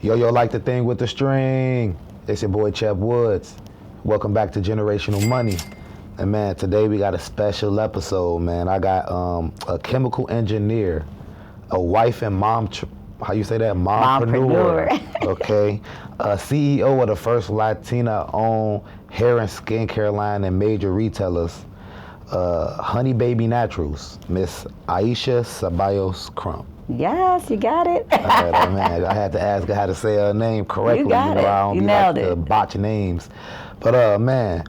Yo, like the thing with the string. It's your boy Chep Woods. Welcome back to Generational Money. And man, today we got a special episode, man. I got a chemical engineer, a wife and mom, how you say that? Mompreneur. Okay. CEO of the first Latina-owned hair and skincare line and major retailers, Honey Baby Naturals, Miss Aisha Crump. Yes, you got it. Man, I had to ask her how to say her name correctly. You got it. I don't you be nailed like it. to botch names. But man,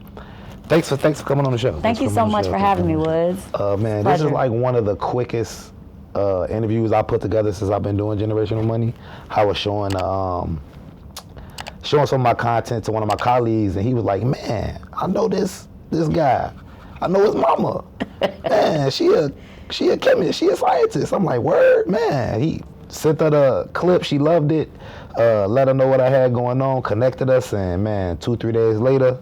thanks for coming on the show. Thank you so much for having me, Woods. Man, this is like one of the quickest interviews I put together since I've been doing Generational Money. I was showing some of my content to one of my colleagues, and he was like, "Man, I know this guy. I know his mama. Man, she a chemist, she a scientist." I'm like, word, man. He sent her the clip, she loved it, let her know what I had going on, connected us, and man, 2-3 days later,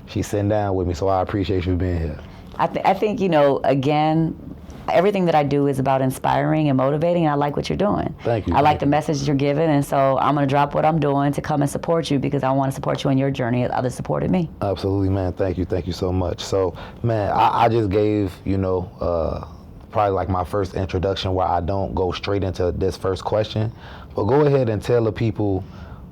she's sitting down with me, so I appreciate you being here. I think, again, everything that I do is about inspiring and motivating, and I like what you're doing. Thank you. I like the message you're giving, and so I'm going to drop what I'm doing to come and support you because I want to support you in your journey as others supported me. Absolutely, man. Thank you so much. So, man, I just gave, probably like my first introduction where I don't go straight into this first question, but go ahead and tell the people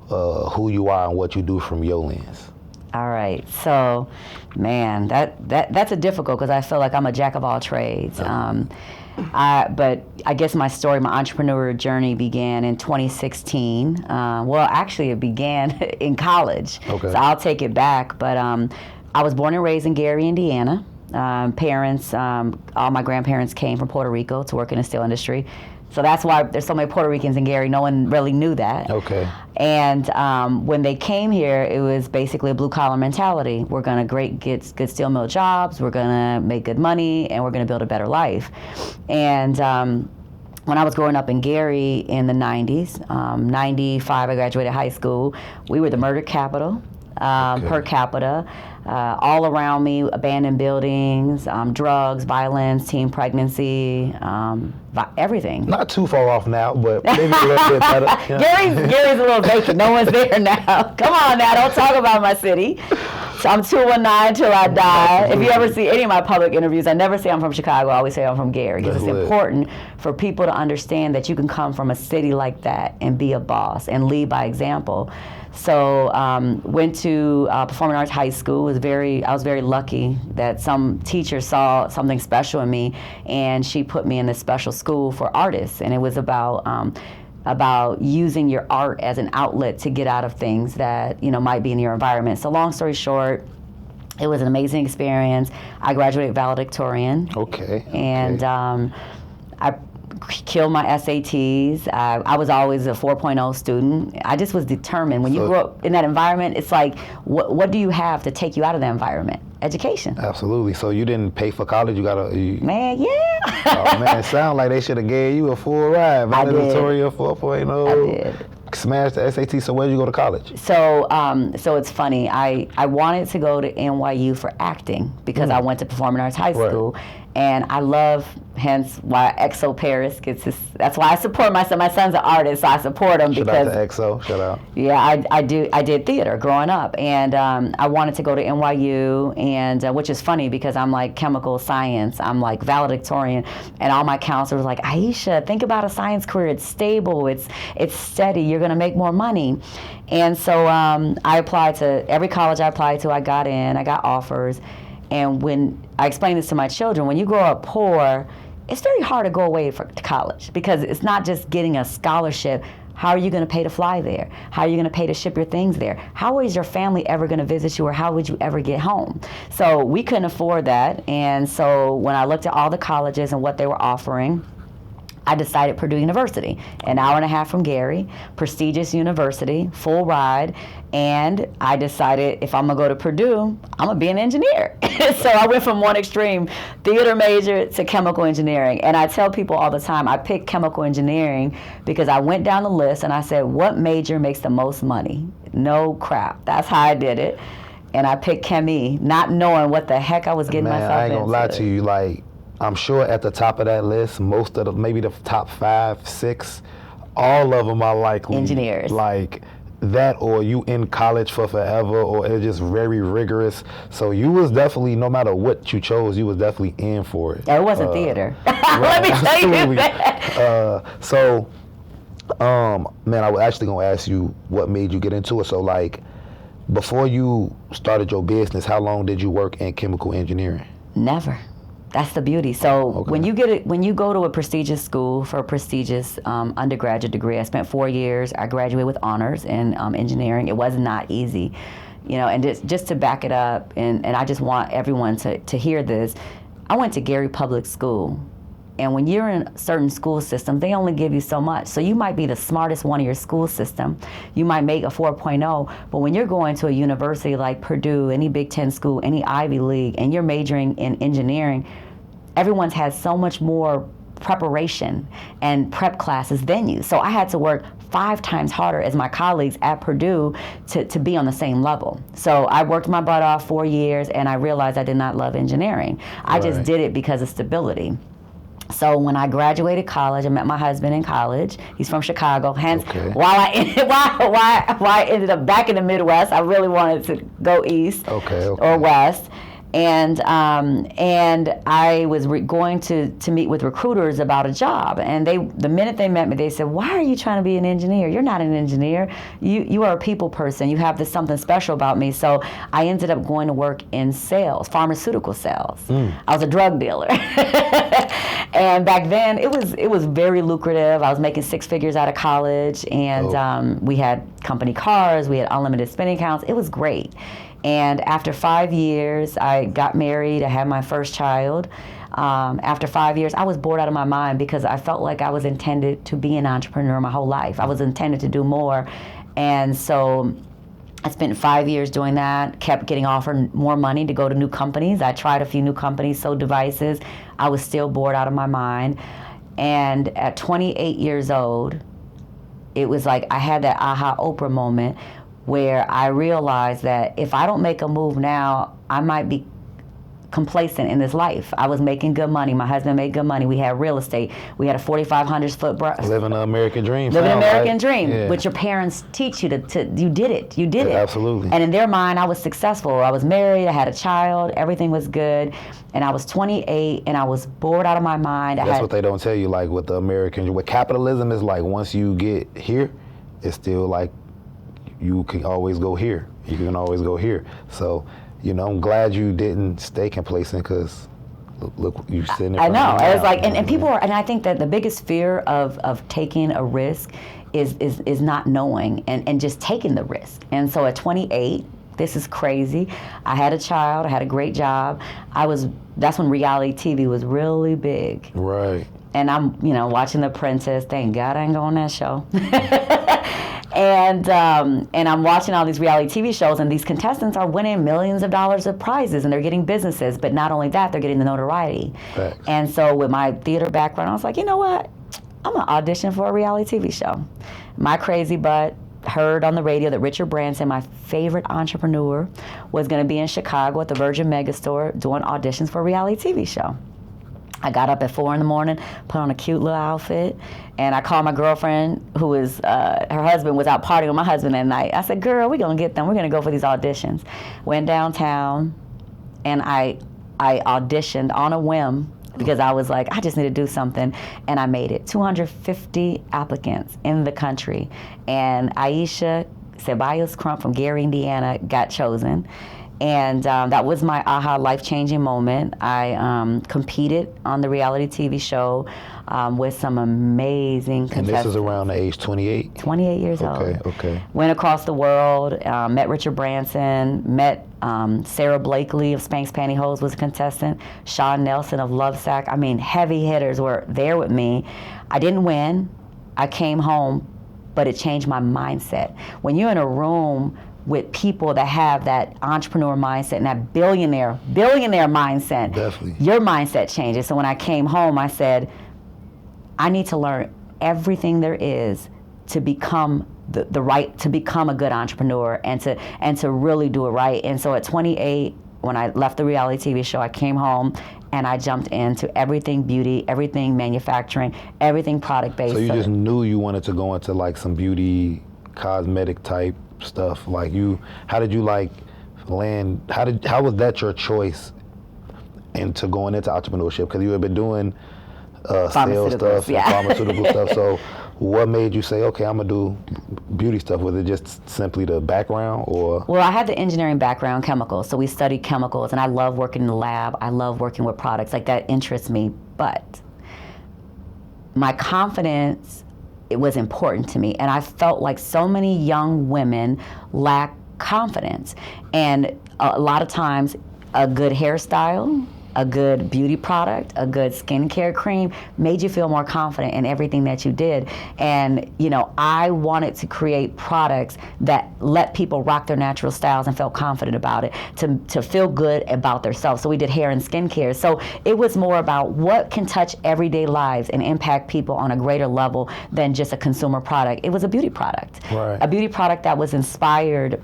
who you are and what you do from your lens. All right, so, man, that's a difficult because I feel like I'm a jack of all trades. But I guess my story, my entrepreneur journey began in 2016. Well, actually, it began in college, okay. So I'll take it back. But I was born and raised in Gary, Indiana. Parents, all my grandparents came from Puerto Rico to work in the steel industry. So that's why there's so many Puerto Ricans in Gary. No one really knew that. Okay. And when they came here, it was basically a blue-collar mentality. We're going to get good steel mill jobs, we're going to make good money, and we're going to build a better life. And when I was growing up in Gary in the 90s, 95, I graduated high school. We were the murder capital per capita. All around me, abandoned buildings, drugs, violence, teen pregnancy, everything. Not too far off now, but maybe a little bit better. Yeah. Gary's a little vacant. No one's there now. Come on now, don't talk about my city. So I'm 219 till I die. If you ever see any of my public interviews, I never say I'm from Chicago. I always say I'm from Gary because it's important for people to understand that you can come from a city like that and be a boss and lead by example. So went to Performing Arts High School. I was very lucky that some teacher saw something special in me, and she put me in this special school for artists. And it was about using your art as an outlet to get out of things that might be in your environment. So long story short, it was an amazing experience. I graduated valedictorian. Okay. And I killed my SATs. I was always a 4.0 student. I just was determined. When you grow up in that environment, it's like, what do you have to take you out of that environment? Education. Absolutely. So you didn't pay for college? Man, yeah. Oh, man, it sounds like they should have gave you a full ride. Valedictorian 4.0. I did. Smashed the SAT. So where did you go to college? So it's funny. I wanted to go to NYU for acting because I went to Performing Arts High School. Right. And I love, hence why EXO Paris gets his, that's why I support my son. My son's an artist, so I support him because. Shout out to EXO, shout out. Yeah, I did theater growing up, and I wanted to go to NYU, and which is funny because I'm like chemical science, I'm like valedictorian, and all my counselors were like, Aisha, think about a science career, it's stable, it's steady, you're gonna make more money. And so I applied to every college I applied to, I got in, I got offers. And when I explain this to my children, when you grow up poor, it's very hard to go away to college because it's not just getting a scholarship. How are you going to pay to fly there? How are you going to pay to ship your things there? How is your family ever going to visit you, or how would you ever get home? So we couldn't afford that. And so when I looked at all the colleges and what they were offering, I decided Purdue University, an hour and a half from Gary, prestigious university, full ride, and I decided if I'm gonna go to Purdue, I'm gonna be an engineer. So I went from one extreme, theater major to chemical engineering. And I tell people all the time, I picked chemical engineering because I went down the list and I said, what major makes the most money? No crap, that's how I did it. And I picked Chemi, not knowing what the heck I was getting myself into. I ain't gonna lie to you, like, I'm sure at the top of that list, most of maybe the top 5, 6 all of them are likely engineers. Like that, or you in college for forever, or it's just very rigorous. So you was definitely, no matter what you chose, you was definitely in for it. It wasn't theater. Right, Let me tell you absolutely. that. Man, I was actually gonna ask you what made you get into it. So like, before you started your business, how long did you work in chemical engineering? Never. That's the beauty. So Okay. when you go to a prestigious school for a prestigious undergraduate degree, I spent 4 years. I graduated with honors in engineering. It was not easy, you know. And just to back it up, and I just want everyone to hear this. I went to Gary Public School, and when you're in certain school systems, they only give you so much. So you might be the smartest one in your school system. You might make a 4.0, but when you're going to a university like Purdue, any Big Ten school, any Ivy League, and you're majoring in engineering, everyone's has so much more preparation and prep classes than you. So I had to work 5 times harder as my colleagues at Purdue to be on the same level. So I worked my butt off 4 years, and I realized I did not love engineering. I just Right. did it because of stability. So when I graduated college, I met my husband in college. He's from Chicago. Hence, Okay. why I ended up back in the Midwest. I really wanted to go east Okay. or west. And I was going to meet with recruiters about a job. And the minute they met me, they said, "Why are you trying to be an engineer? You're not an engineer. You are a people person. You have something special about me." So I ended up going to work in sales, pharmaceutical sales. I was a drug dealer. And back then, it was very lucrative. I was making 6 figures out of college, and we had company cars. We had unlimited spending accounts. It was great. And after 5 years, I got married. I had my first child. After 5 years, I was bored out of my mind because I felt like I was intended to be an entrepreneur my whole life. I was intended to do more. And so I spent 5 years doing that, kept getting offered more money to go to new companies. I tried a few new companies, sold devices. I was still bored out of my mind. And at 28 years old, it was like I had that aha Oprah moment where I realized that if I don't make a move now, I might be complacent in this life. I was making good money. My husband made good money. We had real estate. We had a 4,500 foot Living an American dream. Living an sound American right? dream, Yeah. which your parents teach you to you did it. You did it. Absolutely. And in their mind, I was successful. I was married. I had a child. Everything was good. And I was 28, and I was bored out of my mind. That's what they don't tell you. Like with the American, with capitalism, is like once you get here, it's still like you can always go here. You can always go here. So, you know, I'm glad you didn't stay complacent because look, you sitting there. I know. It was like, and people are, and I think that the biggest fear of taking a risk is not knowing and just taking the risk. And so at 28, this is crazy. I had a child. I had a great job. That's when reality TV was really big. Right. And I'm, watching The Apprentice. Thank God I ain't go on that show. And I'm watching all these reality TV shows, and these contestants are winning millions of dollars of prizes, and they're getting businesses. But not only that, they're getting the notoriety. Facts. And so with my theater background, I was like, you know what? I'm going to audition for a reality TV show. My crazy butt heard on the radio that Richard Branson, my favorite entrepreneur, was going to be in Chicago at the Virgin Megastore doing auditions for a reality TV show. I got up at 4 a.m, put on a cute little outfit, and I called my girlfriend, who was, her husband was out partying with my husband that night. I said, girl, we're going to get them. We're going to go for these auditions. Went downtown, and I auditioned on a whim because I was like, I just need to do something, and I made it. 250 applicants in the country, and Aisha Crump from Gary, Indiana, got chosen. And that was my aha life-changing moment. I competed on the reality TV show with some amazing contestants. And this is around the age 28? 28 years old. Okay. Went across the world, met Richard Branson, met Sarah Blakely of Spanx Pantyhose was a contestant, Shawn Nelson of Lovesac. I mean, heavy hitters were there with me. I didn't win. I came home, but it changed my mindset. When you're in a room with people that have that entrepreneur mindset and that billionaire mindset, Definitely. Your mindset changes. So when I came home, I said, I need to learn everything there is to become to become a good entrepreneur and to really do it right. And so at 28, when I left the reality TV show, I came home and I jumped into everything beauty, everything manufacturing, everything product based. So you just knew you wanted to go into like some beauty, cosmetic type stuff. Like how did you like land? How was that your choice into going into entrepreneurship? Because you had been doing sales stuff, and pharmaceutical stuff. So what made you say, okay, I'm gonna do beauty stuff? Was it just simply the background, or? Well, I had the engineering background, chemicals, so we studied chemicals, and I love working in the lab. I love working with products, like that interests me. But my confidence, it was important to me, and I felt like so many young women lack confidence, and a lot of times a good hairstyle, a good beauty product, a good skincare cream made you feel more confident in everything that you did. And, you know, I wanted to create products that let people rock their natural styles and feel confident about it, to feel good about themselves. So we did hair and skincare. So it was more about what can touch everyday lives and impact people on a greater level than just a consumer product. It was a beauty product. Right. A beauty product that was inspired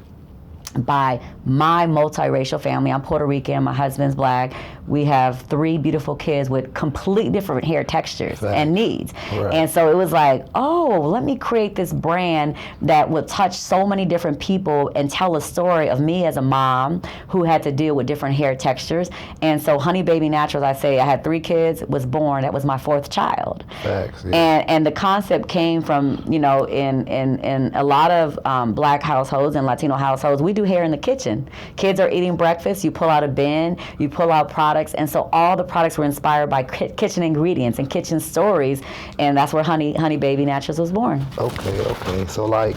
by my multiracial family. I'm Puerto Rican, my husband's black. We have 3 beautiful kids with completely different hair textures and needs. Right. And so it was like, oh, let me create this brand that would touch so many different people and tell a story of me as a mom who had to deal with different hair textures. And so Honey Baby Naturals, I say, I had 3 kids, was born, that was my 4th child. Facts, yeah. And the concept came from, you know, in a lot of black households and Latino households, we do hair in the kitchen. Kids are eating breakfast, you pull out a bin, you pull out products, and so all the products were inspired by kitchen ingredients and kitchen stories, and that's where Honey Baby Naturals was born. Okay. So like,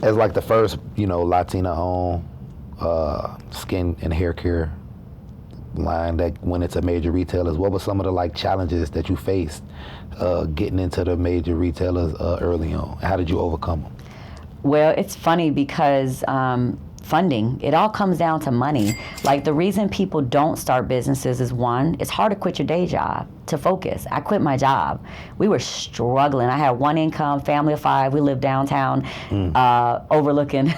as like the first, you know, Latina-owned skin and hair care line that went into major retailers, what were some of the like challenges that you faced getting into the major retailers early on? How did you overcome them? Well, it's funny because funding, it all comes down to money. Like the reason people don't start businesses is, one, it's hard to quit your day job to focus. I quit my job. We were struggling. I had 1 income, family of 5. We lived downtown, overlooking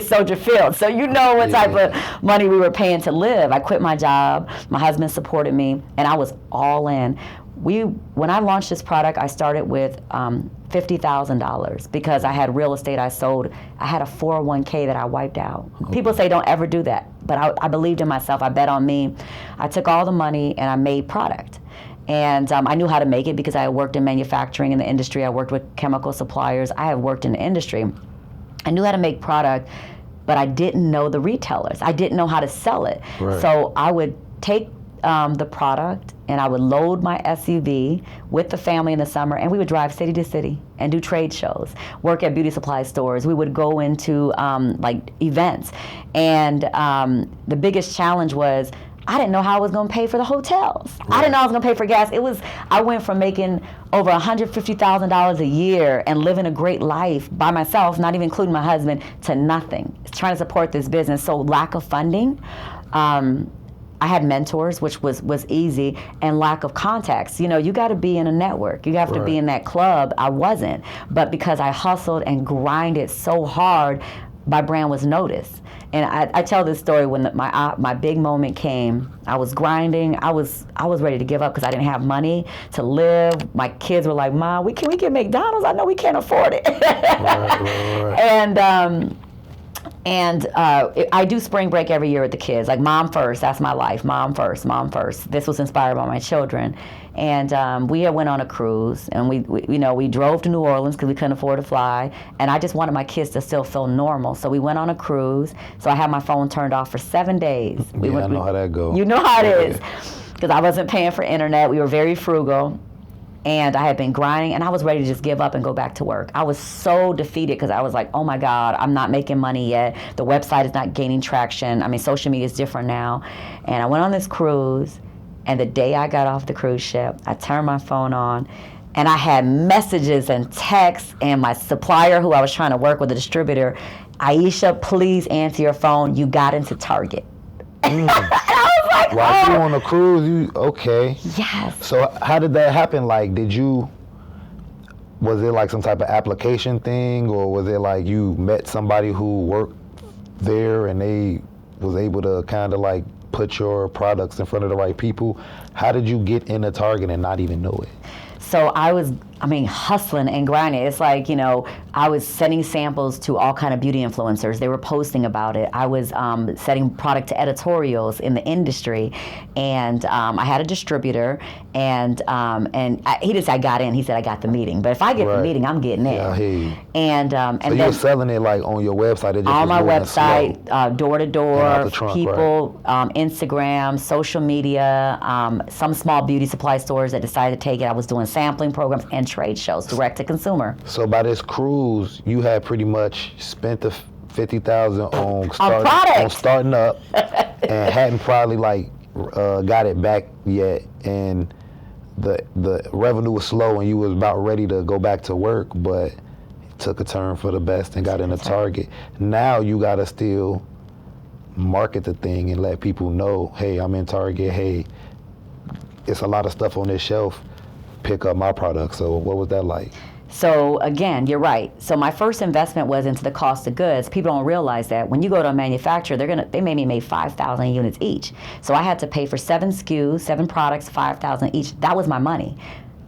Soldier Field. So you know what type of money we were paying to live. I quit my job. My husband supported me, and I was all in. When I launched this product, I started with $50,000 because I had real estate I sold. I had a 401k that I wiped out. People say don't ever do that, but I believed in myself. I bet on me. I took all the money and I made product. And I knew how to make it because I had worked in manufacturing in the industry. I worked with chemical suppliers. I have worked in the industry. I knew how to make product, but I didn't know the retailers. I didn't know how to sell it. Right. So I would take the product and I would load my SUV with the family in the summer, and we would drive city to city and do trade shows, work at beauty supply stores. We would go into like events, and the biggest challenge was I didn't know how I was going to pay for the hotels. Right. I didn't know I was going to pay for gas. I went from making over $150,000 a year and living a great life by myself, not even including my husband, to nothing. Trying to support this business. So lack of funding. I had mentors, which was easy, and lack of contacts. You know, you got to be in a network. You have to be in that club. I wasn't. But because I hustled and grinded so hard, my brand was noticed. And I tell this story when my big moment came. I was grinding. I was ready to give up because I didn't have money to live. My kids were like, "Mom, can we get McDonald's? I know we can't afford it." Right. And I do spring break every year with the kids. Like, mom first, that's my life. Mom first, mom first. This was inspired by my children. And we went on a cruise, and we drove to New Orleans because we couldn't afford to fly. And I just wanted my kids to still feel normal. So we went on a cruise. So I had my phone turned off for 7 days. I know how that goes. You know how it is. Because I wasn't paying for internet. We were very frugal. And I had been grinding, and I was ready to just give up and go back to work. I was so defeated because I was like, oh my God, I'm not making money yet. The website is not gaining traction. I mean, social media is different now. And I went on this cruise, and the day I got off the cruise ship, I turned my phone on, and I had messages and texts, and my supplier who I was trying to work with, the distributor, Aisha, please answer your phone. You got into Target. And I was like, while you on a cruise, okay. Yes. So how did that happen? Like, was it like some type of application thing, or was it like you met somebody who worked there and they was able to kind of like put your products in front of the right people. How did you get into Target and not even know it? So I was, hustling and grinding. It's like, I was sending samples to all kind of beauty influencers. They were posting about it. I was sending product to editorials in the industry, and I had a distributor, and he didn't say I got in. He said I got the meeting. But if I get the meeting, I'm getting in. Yeah, I hear you. And so and you then were selling it like on your website? It just on was my moving website, slow. door to And out door, the trunk, people, Instagram, social media, some small beauty supply stores that decided to take it. I was doing sampling programs and trade shows, direct to consumer. So by this cruise, you had pretty much spent the $50,000 on starting up, and hadn't probably got it back yet, and the revenue was slow, and you was about ready to go back to work, but took a turn for the best and got into Target. Now you gotta still market the thing and let people know, hey, I'm in Target. Hey, it's a lot of stuff on this shelf. Pick up my product. So what was that like? So again, you're right. So my first investment was into the cost of goods. People don't realize that when you go to a manufacturer, they maybe made 5,000 units each. So I had to pay for 7 SKUs, 7 products, 5,000 each. That was my money.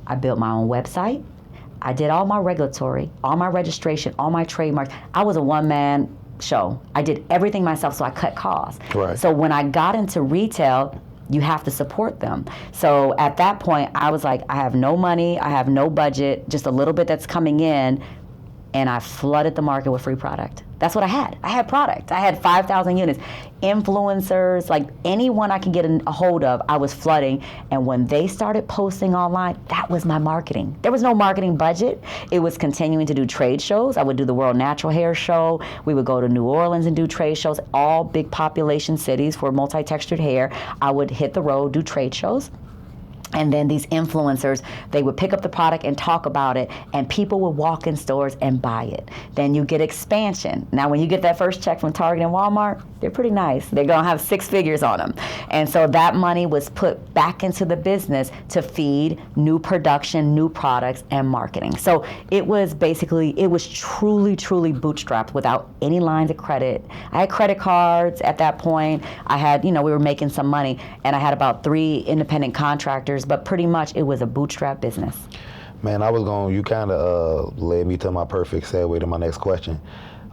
I built my own website. I did all my regulatory, all my registration, all my trademarks. I was a one-man show. I did everything myself, so I cut costs. Right. So when I got into retail, you have to support them. So at that point, I was like, I have no money, I have no budget, just a little bit that's coming in, and I flooded the market with free product. That's what I had. I had product. I had 5,000 units. Influencers, like anyone I could get a hold of, I was flooding. And when they started posting online, that was my marketing. There was no marketing budget. It was continuing to do trade shows. I would do the World Natural Hair Show. We would go to New Orleans and do trade shows, all big population cities for multi-textured hair. I would hit the road, do trade shows. And then these influencers, they would pick up the product and talk about it, and people would walk in stores and buy it. Then you get expansion. Now, when you get that first check from Target and Walmart, they're pretty nice. They're gonna have 6 figures on them. And so that money was put back into the business to feed new production, new products, and marketing. So it was truly, truly bootstrapped without any lines of credit. I had credit cards at that point. I had, we were making some money, and I had about 3 independent contractors, but pretty much it was a bootstrap business. Man, you kind of led me to my perfect segue to my next question.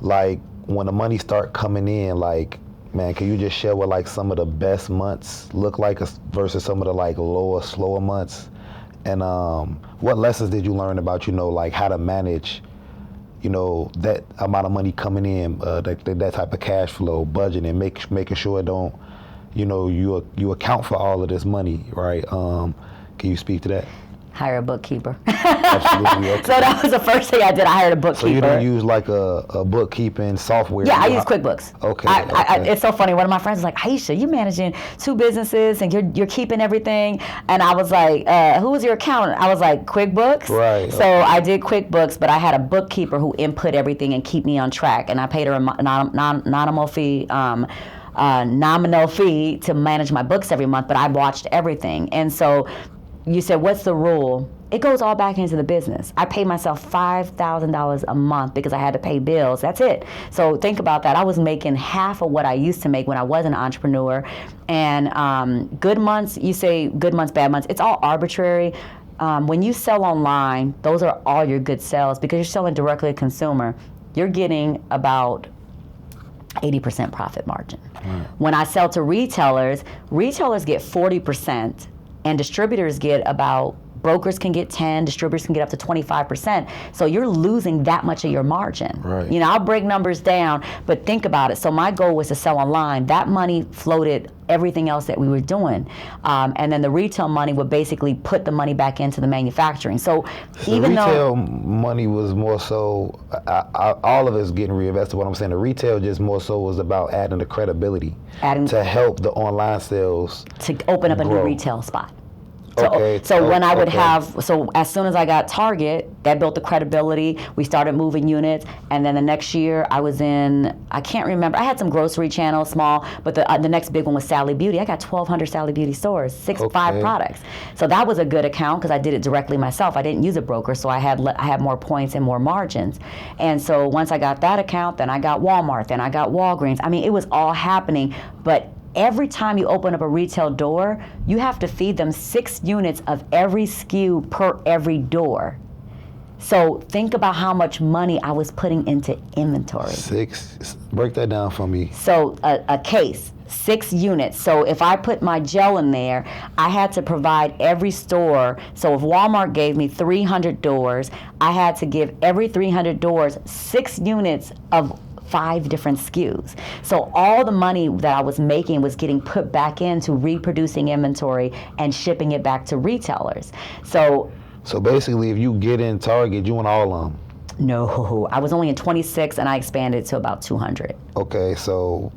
Like, when the money start coming in, man, can you just share what some of the best months look like versus some of the lower, slower months? And what lessons did you learn about, how to manage, that amount of money coming in, that type of cash flow, budgeting, making sure it don't, you account for all of this money, right? Can you speak to that? Hire a bookkeeper. Absolutely. Okay. So that was the first thing I did. I hired a bookkeeper. So you didn't use a bookkeeping software? Yeah, I use QuickBooks. Okay. It's so funny. One of my friends was like, Aisha, you're managing 2 businesses and you're keeping everything. And I was like, who was your accountant? I was like, QuickBooks. Right. So I did QuickBooks, but I had a bookkeeper who input everything and keep me on track. And I paid her a nominal fee to manage my books every month, but I watched everything. And so you said, what's the rule? It goes all back into the business. I paid myself $5,000 a month because I had to pay bills. That's it. So think about that. I was making half of what I used to make when I was an entrepreneur. And good months, you say good months, bad months, it's all arbitrary. When you sell online, those are all your good sales because you're selling directly to consumer. You're getting about 80% profit margin. Right. When I sell to retailers get 40%, and distributors get brokers can get 10, distributors can get up to 25%. So you're losing that much of your margin. Right. I'll break numbers down, but think about it. So my goal was to sell online. That money floated everything else that we were doing. And then the retail money would basically put the money back into the manufacturing. So even retail money was more so, all of it's getting reinvested. What I'm saying, the retail just more so was about adding the credibility to help the online sales to open up grow. A new retail spot. So when I would have, so as soon as I got Target, that built the credibility. We started moving units, and then the next year I was in, I can't remember, I had some grocery channels, small, but the next big one was Sally Beauty. I got 1,200 Sally Beauty stores, five products. So that was a good account because I did it directly myself. I didn't use a broker, so I had more points and more margins. And so once I got that account, then I got Walmart, then I got Walgreens. I mean, it was all happening, but every time you open up a retail door, you have to feed them 6 units of every SKU per every door. So think about how much money I was putting into inventory. 6, break that down for me. So a case, 6 units. So if I put my gel in there, I had to provide every store. So if Walmart gave me 300 doors, I had to give every 300 doors 6 units of 5 different SKUs. So all the money that I was making was getting put back into reproducing inventory and shipping it back to retailers. So basically, if you get in Target, you want all of them? No, I was only in 26 and I expanded to about 200. Okay, so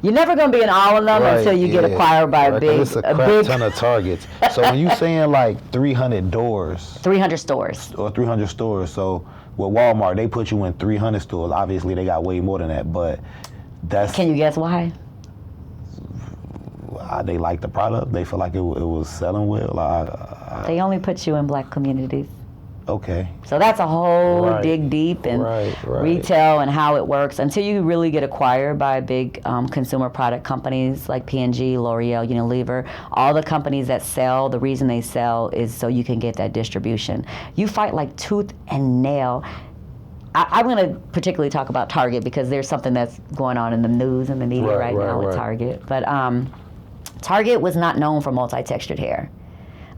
you're never going to be in all of them until you get acquired by a big... It's a crap ton of Targets. So when you saying like 300 doors... 300 stores. Or 300 stores, so with Walmart, they put you in 300 stores. Obviously, they got way more than that, but that's... Can you guess why? They like the product. They feel like it was selling well. They only put you in black communities. Okay. So that's a whole dig deep in retail and how it works until you really get acquired by big consumer product companies like P&G, L'Oreal, Unilever. All the companies that sell, the reason they sell is so you can get that distribution. You fight like tooth and nail. I'm going to particularly talk about Target because there's something that's going on in the news and the media right now with Target. But Target was not known for multi-textured hair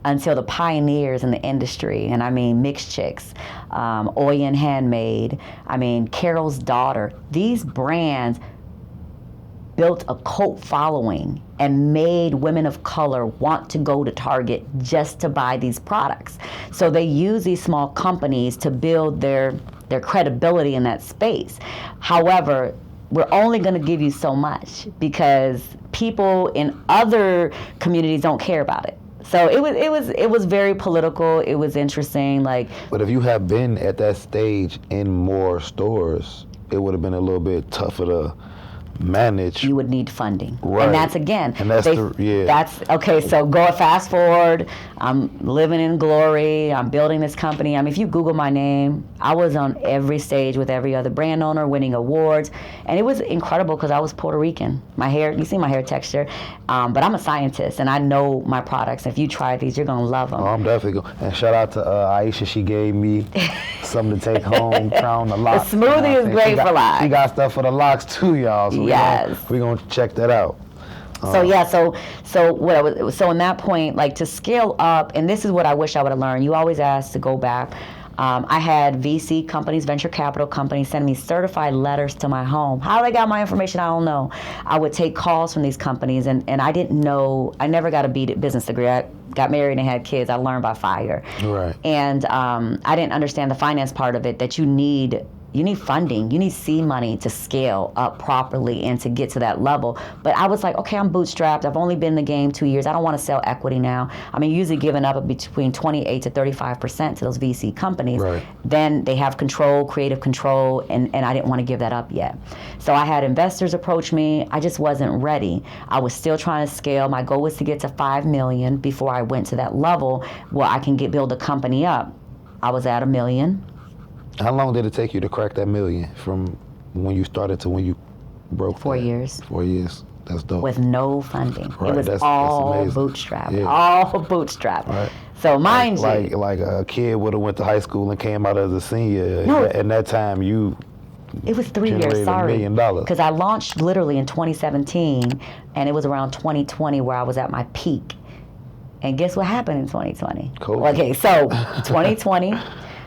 until the pioneers in the industry, and I mean Mixed Chicks, Oyen Handmade, I mean Carol's Daughter. These brands built a cult following and made women of color want to go to Target just to buy these products. So they use these small companies to build their credibility in that space. However, we're only going to give you so much because people in other communities don't care about it. So it was very political. It was interesting. But if you have been at that stage in more stores, it would have been a little bit tougher to manage. You would need funding, right? And that's again. And that's That's okay. So go fast forward. I'm living in glory. I'm building this company. I mean, if you Google my name, I was on every stage with every other brand owner, winning awards, and it was incredible because I was Puerto Rican. My hair, you see my hair texture, but I'm a scientist and I know my products. If you try these, you're gonna love them. Oh, I'm definitely going. And shout out to Aisha. She gave me something to take home. Crown the locks. The smoothie is great for locks. She got stuff for the locks too, y'all. So yes. We're gonna check that out. So in that point, like to scale up, and this is what I wish I would have learned. You always ask to go back. I had VC companies, venture capital companies, send me certified letters to my home. How they got my information, I don't know. I would take calls from these companies, and I didn't know. I never got a business degree. I got married and had kids. I learned by fire. Right. And I didn't understand the finance part of it. That you need funding. You need seed money to scale up properly and to get to that level. But I was like, okay, I'm bootstrapped. I've only been in the game 2 years. I don't want to sell equity now. I mean, usually giving up between 28 to 35% to those VC companies. Right. Then they have control, creative control, and I didn't want to give that up yet. So I had investors approach me. I just wasn't ready. I was still trying to scale. My goal was to get to 5 million before I went to that level where I can build a company up. I was at $1 million. How long did it take you to crack that $1 million from when you started to when you broke? 4 years. 4 years. That's dope. With no funding. Right. It was that's all amazing. bootstrapped. Yeah. All bootstrapped. Right. So mind you. Like a kid would have went to high school and came out as a senior. No. At that time, it was 3 years, generated sorry. $1 million. Because I launched literally in 2017, and it was around 2020 where I was at my peak. And guess what happened in 2020? COVID. Okay, so 2020,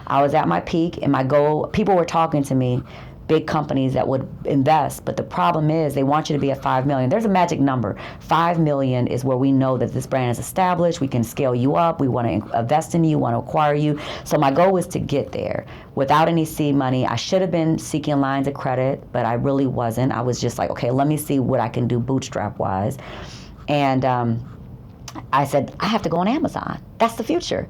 I was at my peak, and my goal, people were talking to me, big companies that would invest, but the problem is they want you to be at 5 million. There's a magic number. 5 million is where we know that this brand is established, we can scale you up, we want to invest in you, want to acquire you. So my goal was to get there without any seed money. I should have been seeking lines of credit, but I really wasn't. I was just like, okay, let me see what I can do bootstrap-wise. And I said, I have to go on Amazon. That's the future.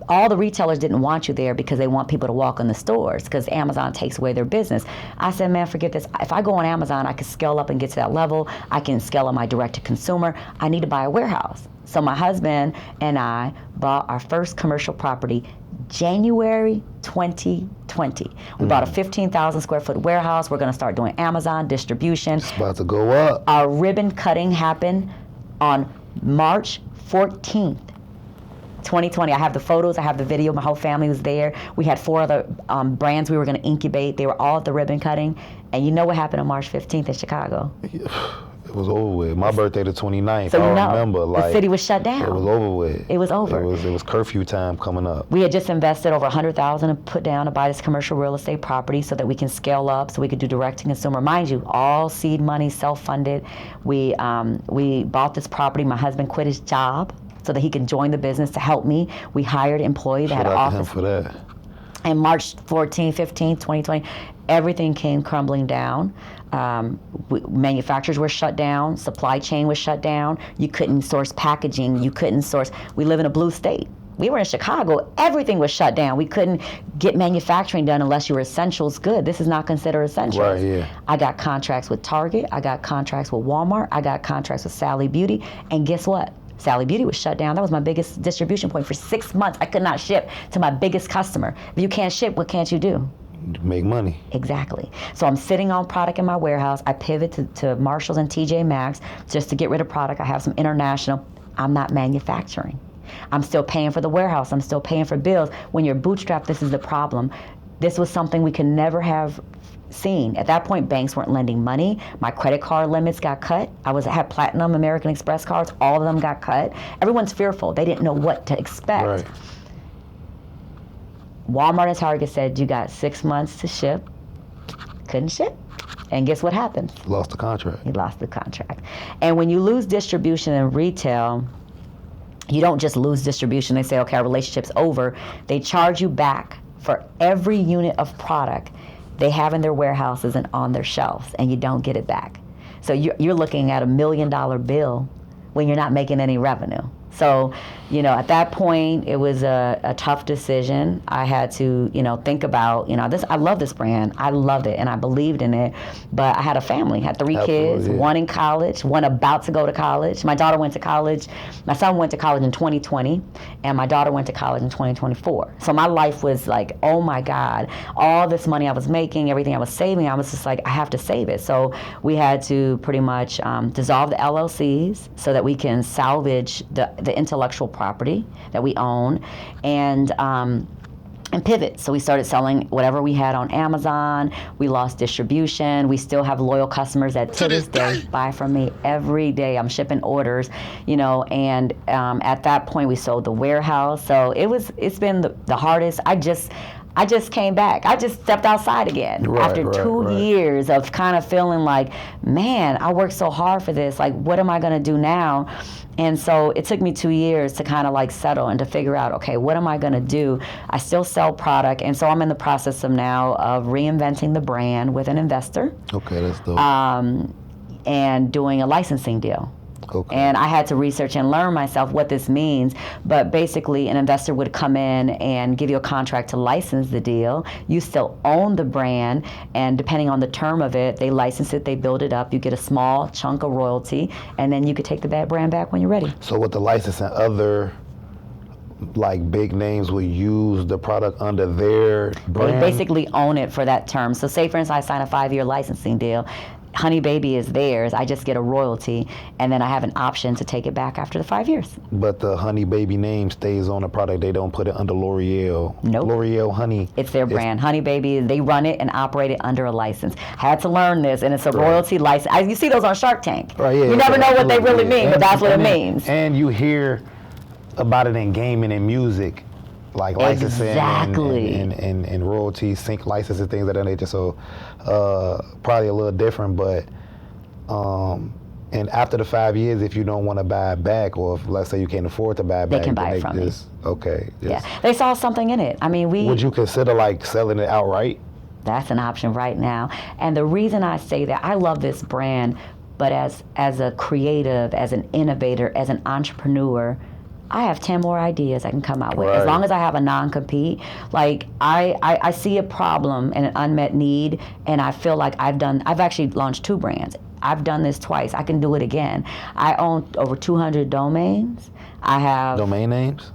All the retailers didn't want you there because they want people to walk in the stores because Amazon takes away their business. I said, man, forget this. If I go on Amazon, I can scale up and get to that level. I can scale up my direct-to-consumer. I need to buy a warehouse. So my husband and I bought our first commercial property January 2020. We bought a 15,000 square foot warehouse. We're going to start doing Amazon distribution. It's about to go up. Our ribbon cutting happened on March 14th. 2020. I have the photos, I have the video, my whole family was there. We had 4 other brands we were going to incubate. They were all at the ribbon cutting. And you know what happened on March 15th in Chicago? It was over with. My birthday the 29th. So I remember, the city was shut down. It was over with. It was over. It was curfew time coming up. We had just invested over $100,000 to put down to buy this commercial real estate property so that we can scale up, so we could do direct to consumer. Mind you, all seed money, self-funded. We bought this property. My husband quit his job so that he can join the business to help me. We hired an employee that had an office. Shout out to him for that. And March 14, 15, 2020, everything came crumbling down. Manufacturers were shut down. Supply chain was shut down. You couldn't source packaging. You couldn't source. We live in a blue state. We were in Chicago. Everything was shut down. We couldn't get manufacturing done unless you were essentials good. This is not considered essentials. Right, yeah. I got contracts with Target. I got contracts with Walmart. I got contracts with Sally Beauty. And guess what? Sally Beauty was shut down. That was my biggest distribution point for 6 months. I could not ship to my biggest customer. If you can't ship, what can't you do? Make money. Exactly. So I'm sitting on product in my warehouse. I pivot to Marshalls and TJ Maxx just to get rid of product. I have some international. I'm not manufacturing. I'm still paying for the warehouse. I'm still paying for bills. When you're bootstrapped, this is the problem. This was something we could never have seen. At that point, banks weren't lending money. My credit card limits got cut. I had Platinum American Express cards. All of them got cut. Everyone's fearful. They didn't know what to expect. Right. Walmart and Target said, you got 6 months to ship. Couldn't ship. And guess what happened? Lost the contract. You lost the contract. And when you lose distribution in retail, you don't just lose distribution. They say, okay, our relationship's over. They charge you back for every unit of product they have in their warehouses and on their shelves, and you don't get it back. So you're looking at $1 million bill when you're not making any revenue. So, at that point, it was a tough decision. I had to, think about, this. I love this brand. I loved it, and I believed in it. But I had a family, had 3 kids, yeah. one in college, one about to go to college. My daughter went to college. My son went to college in 2020, and my daughter went to college in 2024. So my life was like, oh my God, all this money I was making, everything I was saving, I was just like, I have to save it. So we had to pretty much dissolve the LLCs so that we can salvage the intellectual property that we own and pivot. So we started selling whatever we had on Amazon. We lost distribution. We still have loyal customers that to this day buy from me every day. I'm shipping orders, and at that point we sold the warehouse. So it's been the hardest. I just came back. I just stepped outside again after 2 years of kind of feeling like, man, I worked so hard for this. Like, what am I going to do now? And so it took me 2 years to kind of like settle and to figure out, okay, what am I going to do? I still sell product. And so I'm in the process of now of reinventing the brand with an investor. Okay, that's dope. And doing a licensing deal. Okay. And I had to research and learn myself what this means. But basically, an investor would come in and give you a contract to license the deal. You still own the brand, and depending on the term of it, they license it, they build it up. You get a small chunk of royalty, and then you could take the brand back when you're ready. So with the licensing, other like big names will use the product under their brand? They basically own it for that term. So say, for instance, I sign a 5-year licensing deal. Honey Baby is theirs. I just get a royalty, and then I have an option to take it back after the 5 years. But the Honey Baby name stays on the product. They don't put it under L'Oreal. Nope. L'Oreal Honey. It's their brand. Honey Baby, they run it and operate it under a license. Had to learn this, and it's a royalty license. You see those on Shark Tank. Right, yeah. You never know what they really mean, but that's what it means. And you hear about it in gaming and music, like licensing and royalties, sync licenses, things of that nature. So probably a little different, but and after the 5 years, if you don't want to buy it back, or if let's say you can't afford to buy it back, they can buy it from me. Okay. Yeah, they saw something in it. I mean, would you consider like selling it outright? That's an option right now. And the reason I say that, I love this brand, But as a creative, as an innovator, as an entrepreneur, I have 10 more ideas I can come out with. Right. As long as I have a non-compete, like I see a problem and an unmet need, and I feel like I've actually launched 2 brands. I've done this twice. I can do it again. I own over 200 domains. I have Domain names?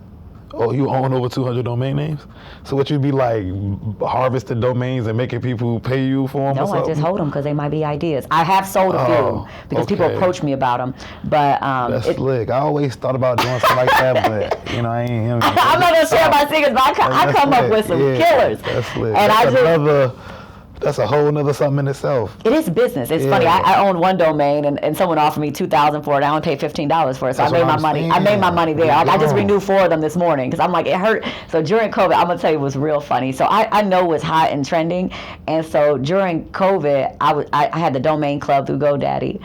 Oh, you own over 200 domain names? So what, you'd be like harvesting domains and making people pay you for them? No, or something? I just hold them because they might be ideas. I have sold a few because people okay. approach me about them. But That's slick. I always thought about doing something like that, but I ain't. I'm not gonna share my secrets, but I come up with some killers. That's slick. And That's a whole nother something in itself. It is business. It's funny. I owned one domain, and someone offered me $2,000 for it. I only paid $15 for it, so I made my money. I made my money there. I just renewed 4 of them this morning because I'm like, it hurt. So during COVID, I'm gonna tell you, it was real funny. So I know what's hot and trending, and so during COVID, I had the domain club through GoDaddy,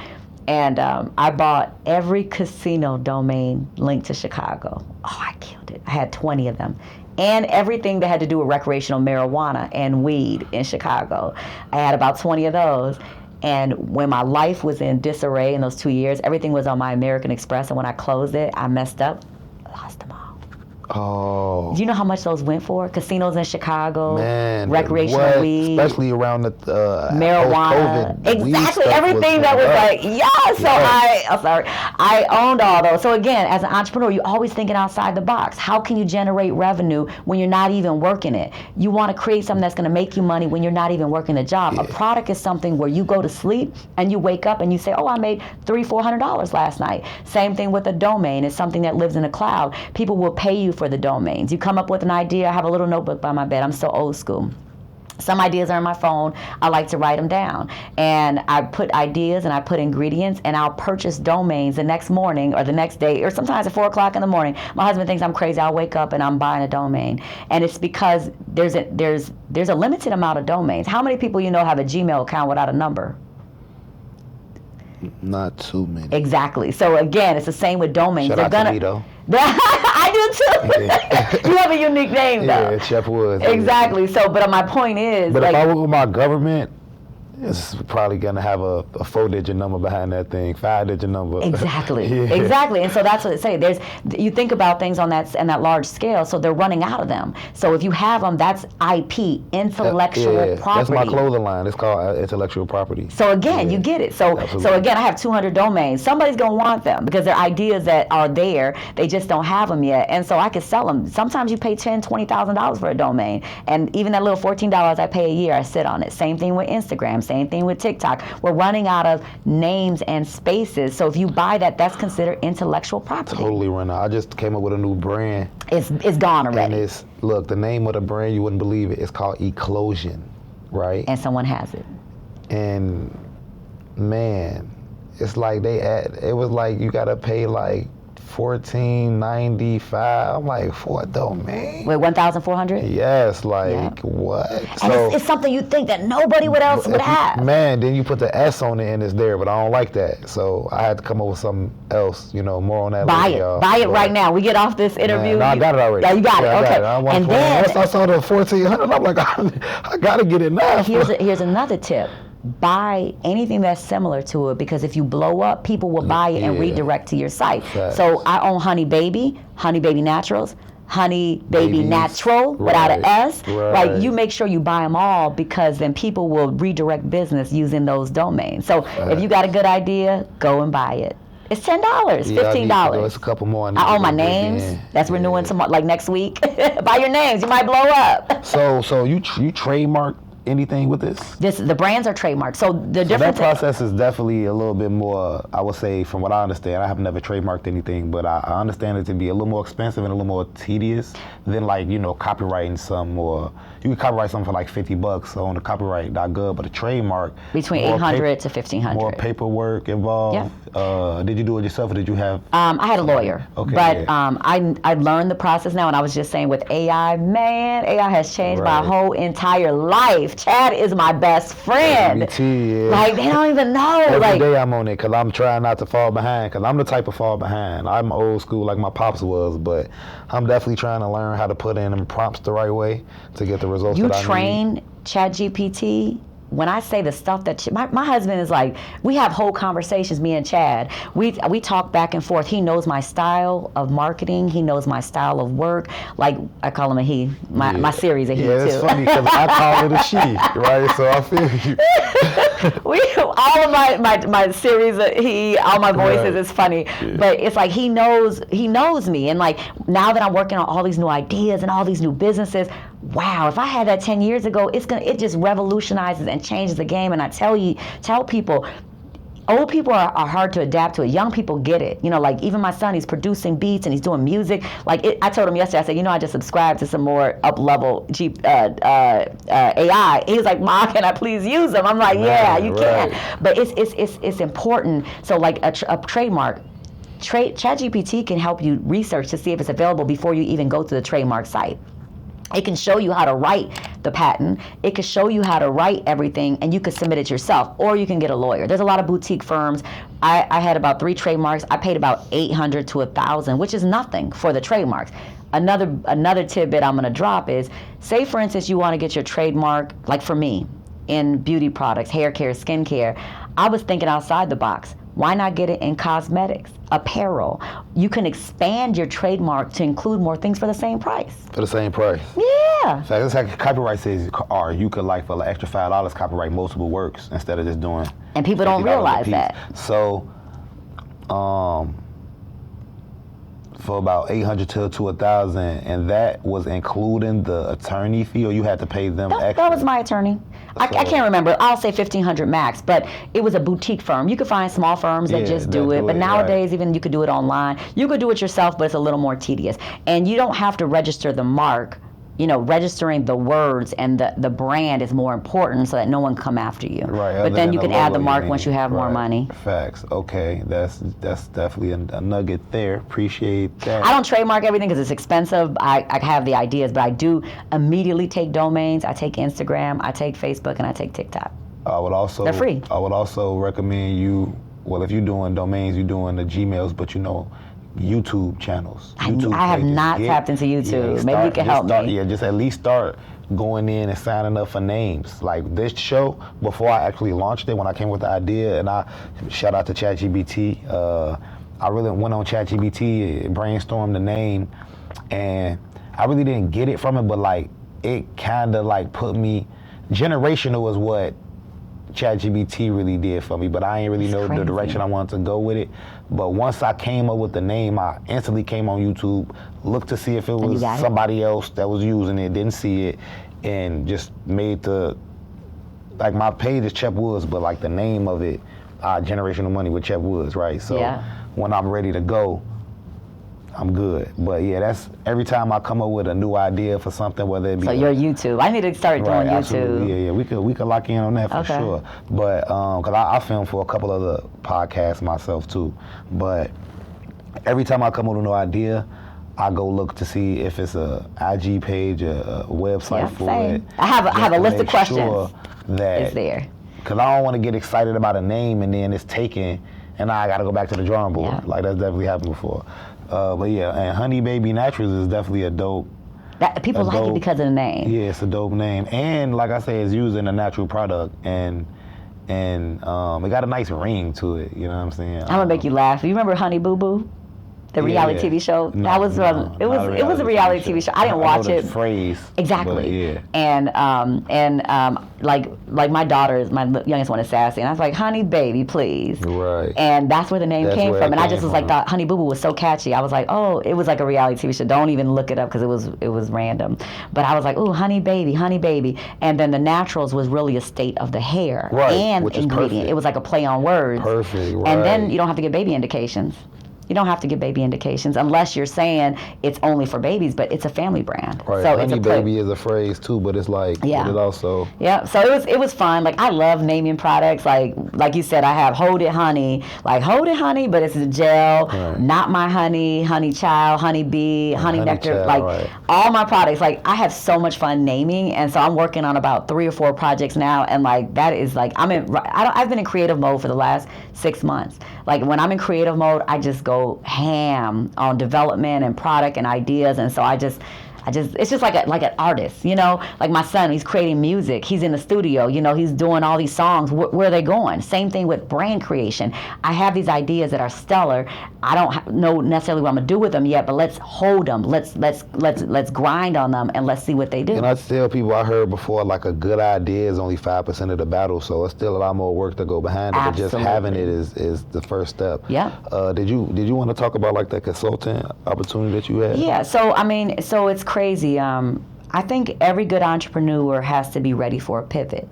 and I bought every casino domain linked to Chicago. Oh, I killed it. I had 20 of them. And everything that had to do with recreational marijuana and weed in Chicago. I had about 20 of those. And when my life was in disarray in those 2 years, everything was on my American Express. And when I closed it, I messed up, lost them all. Oh. Do you know how much those went for? Casinos in Chicago, Man, recreational weed, especially around the marijuana. Exactly, everything that was like, so I'm sorry. I owned all those. So again, as an entrepreneur, you're always thinking outside the box. How can you generate revenue when you're not even working it? You want to create something that's going to make you money when you're not even working the job. Yeah. A product is something where you go to sleep and you wake up and you say, oh, I made $300-400 last night. Same thing with a domain. It's something that lives in the cloud. People will pay you for the domains. You come up with an idea. I have a little notebook by my bed. I'm so old school. Some ideas are on my phone. I like to write them down. And I put ideas and I put ingredients, and I'll purchase domains the next morning or the next day, or sometimes at 4 o'clock in the morning. My husband thinks I'm crazy. I'll wake up and I'm buying a domain. And it's because there's a limited amount of domains. How many people you know have a Gmail account without a number? Not too many. Exactly. So again, it's the same with domains. Shout out to me, though. I do too. Yeah. You have a unique name, though. Yeah, Chep Woods. Exactly. So, but my point is, but if I were with my government, it's probably gonna have a 4-digit number behind that thing, 5-digit number. Exactly. Exactly. And so that's what they say. You think about things on that large scale, so they're running out of them. So if you have them, that's IP, intellectual property. That's my clothing line. It's called intellectual property. So again, you get it. So again, I have 200 domains. Somebody's gonna want them because they're ideas that are there. They just don't have them yet. And so I could sell them. Sometimes you pay $10,000-$20,000 for a domain, and even that little $14 I pay a year, I sit on it. Same thing with Instagram. Same thing with TikTok. We're running out of names and spaces. So if you buy that, that's considered intellectual property. Totally run out. I just came up with a new brand. It's gone already. And look, the name of the brand, you wouldn't believe it. It's called Eclosion, right? And someone has it. And man, it's like it was like you gotta pay like $14.95. I'm like, for a domain? Wait, 1,400? Yes, what? And so it's something you think that nobody else would have. Man, then you put the S on it and it's there, but I don't like that. So I had to come up with something else, more on that. Buy it right now. We get off this interview. Man, I got it already. Yeah, you got it. Okay. And then once I saw the 1,400, I'm like, I gotta get it now. Here's another tip. Buy anything that's similar to it, because if you blow up, people will buy it and redirect to your site. Facts. So I own Honey Baby Naturals, Honey Baby Natural without an S. Right. Like, you make sure you buy them all, because then people will redirect business using those domains. So if you got a good idea, go and buy it. It's $10, $15. It's a couple more. I own my names. That's renewing like next week. Buy your names. You might blow up. So you trademark anything with this? The brands are trademarked. So the difference. That process is definitely a little bit more, I would say, from what I understand. I have never trademarked anything, but I understand it to be a little more expensive and a little more tedious than copywriting some, or you can copyright something for like $50 on the copyright.gov, but a trademark between $800 to $1,500. More paperwork involved. Yeah. Did you do it yourself, or did you have? I had a lawyer. Okay. But I learned the process now, and I was just saying with AI, man, AI has changed my whole entire life. Chad is my best friend. Like, they don't even know. Every day I'm on it, because I'm trying not to fall behind, because I'm the type of fall behind. I'm old school like my pops was, but I'm definitely trying to learn how to put in them prompts the right way to get the results that I need. You train ChatGPT when I say the stuff that my husband is like, we have whole conversations, me and Chad. We talk back and forth. He knows my style of marketing. He knows my style of work. Like, I call him a he. My series a he, too. Yeah, it's funny because I call it a she, right? So I feel you. All of my series, all my voices Right. is funny. Yeah. But it's like he knows me. And like, now that I'm working on all these new ideas and all these new businesses, wow, if I had that 10 years ago, it just revolutionizes and changes the game. And I tell people, old people are hard to adapt to it. Young people get it. You know, like even my son, he's producing beats and he's doing music. Like I told him yesterday, I said, I just subscribed to some more up-level AI. He was like, Ma, can I please use them? I'm like, yeah, you can. But it's important. So like a trademark, ChatGPT can help you research to see if it's available before you even go to the trademark site. It can show you how to write the patent. It can show you how to write everything, and you can submit it yourself, or you can get a lawyer. There's a lot of boutique firms. I had about 3 trademarks. I paid about $800 to $1,000, which is nothing for the trademarks. Another tidbit I'm gonna drop is, say for instance you wanna get your trademark, like for me, in beauty products, hair care, skin care. I was thinking outside the box. Why not get it in cosmetics, apparel? You can expand your trademark to include more things for the same price. For the same price. Yeah. So it's like copyright says, or you could like for an extra $5 copyright multiple works instead of just doing. And people don't realize that. So, for about $800 to $1,000, and that was including the attorney fee, or you had to pay them extra? That was my attorney. I can't remember. I'll say $1,500 max, but it was a boutique firm. You could find small firms that just do it, but nowadays even you could do it online. You could do it yourself, but it's a little more tedious. And you don't have to register the mark. You know, registering the words and the brand is more important so that no one come after you. Right. But then you can add the mark once you have more money. Facts. Okay. That's definitely a nugget there. Appreciate that. I don't trademark everything because it's expensive. I have the ideas, but I do immediately take domains. I take Instagram, I take Facebook, and I take TikTok. They're free. I would also recommend you, well, if you're doing domains, you're doing the Gmails, but YouTube channels. I have not tapped into YouTube. Maybe you can help me. Yeah, just at least start going in and signing up for names. Like this show, before I actually launched it, when I came with the idea, and I shout out to ChatGPT. I really went on ChatGPT, brainstormed the name, and I really didn't get it from it, but like it kind of like put me, generational is what ChatGPT really did for me, but I ain't really know the direction I wanted to go with it. But once I came up with the name, I instantly came on YouTube, looked to see if it was somebody else that was using it, didn't see it, and just made like my page is Chep Woods, but like the name of it, Generational Money with Chep Woods, right? So when I'm ready to go, I'm good. But yeah, that's every time I come up with a new idea for something, whether it be. So you're YouTube. I need to start doing YouTube. Absolutely. Yeah. We could lock in on that for sure. But because I film for a couple other podcasts myself too. But every time I come up with a new idea, I go look to see if it's a IG page, a website for it. I have a list of questions. Sure that it's there. Because I don't want to get excited about a name and then it's taken, and now I got to go back to the drawing board. Yeah. Like that's definitely happened before. But yeah, and Honey Baby Naturals is definitely a dope. People like it because of the name. Yeah, it's a dope name, and like I say, it's using a natural product, and it got a nice ring to it. You know what I'm saying? I'm gonna make you laugh. You remember Honey Boo Boo? The reality TV show. It was a reality TV show. I didn't watch it. Phrase. Exactly. Yeah. And like my daughter, my youngest one is sassy, and I was like, Honey Baby, please. Right. And that's where the name came from. And I just was like, the Honey Boo Boo was so catchy. I was like, oh, it was like a reality TV show. Don't even look it up because it was random. But I was like, ooh, Honey Baby, Honey Baby. And then the naturals was really a state of the hair and ingredient. It was like a play on words. Perfect. Right. And then you don't have to get baby indications. You don't have to give baby indications unless you're saying it's only for babies, but it's a family brand. Right. So Honey Baby is a phrase too, but it's like it also. Yeah. So it was fun. Like I love naming products. Like you said, I have Hold It Honey, but it's a gel. Right. Not My Honey, Honey Child, Honey Bee, Honey Nectar. Child, all my products. Like I have so much fun naming, and so I'm working on about 3 or 4 projects now, and like that is like I've been in creative mode for the last 6 months. Like when I'm in creative mode, I just go ham on development and product and ideas, and so it's just like an artist, you know, like my son, he's creating music, he's in the studio, you know, he's doing all these songs. Where are they going? Same thing with brand creation. I have these ideas that are stellar. I don't know necessarily what I'm gonna do with them yet, but let's hold them. Let's grind on them and let's see what they do. And I tell people, I heard before, like a good idea is only 5% of the battle, so it's still a lot more work to go behind it. But just having it is the first step. Yeah. Did you want to talk about like that consultant opportunity that you had? Yeah. So I mean, so it's crazy. I think every good entrepreneur has to be ready for a pivot.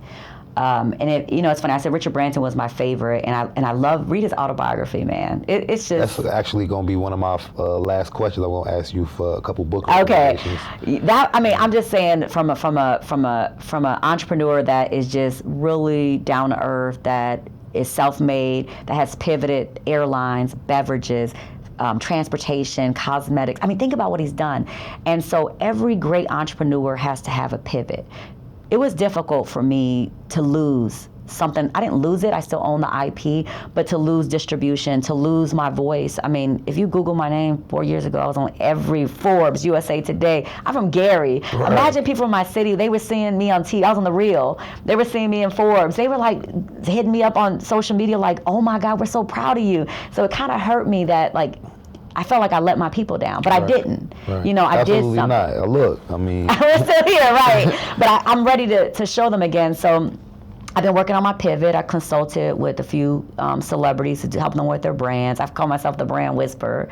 And it's funny. I said Richard Branson was my favorite, and I love read his autobiography, man. It's just that's actually going to be one of my last questions. I'm going to ask you for a couple book recommendations. Okay, I'm just saying from a entrepreneur that is just really down to earth, that is self-made, that has pivoted airlines, beverages. Transportation, cosmetics. I mean, think about what he's done. And so every great entrepreneur has to have a pivot. It was difficult for me to lose something. I didn't lose it. I still own the IP, but to lose distribution, to lose my voice. I mean, if you Google my name 4 years ago, I was on every Forbes, USA Today. I'm from Gary. Right. Imagine people in my city, they were seeing me on TV. I was on The Real. They were seeing me in Forbes. They were like hitting me up on social media like, oh my God, we're so proud of you. So it kind of hurt me that like, I felt like I let my people down, but right. I didn't. Right. You know, I Absolutely did something. Absolutely not. Look, I mean. We're still here, right. But I'm ready to show them again. So I've been working on my pivot. I consulted with a few celebrities to help them with their brands. I've called myself the brand whisperer.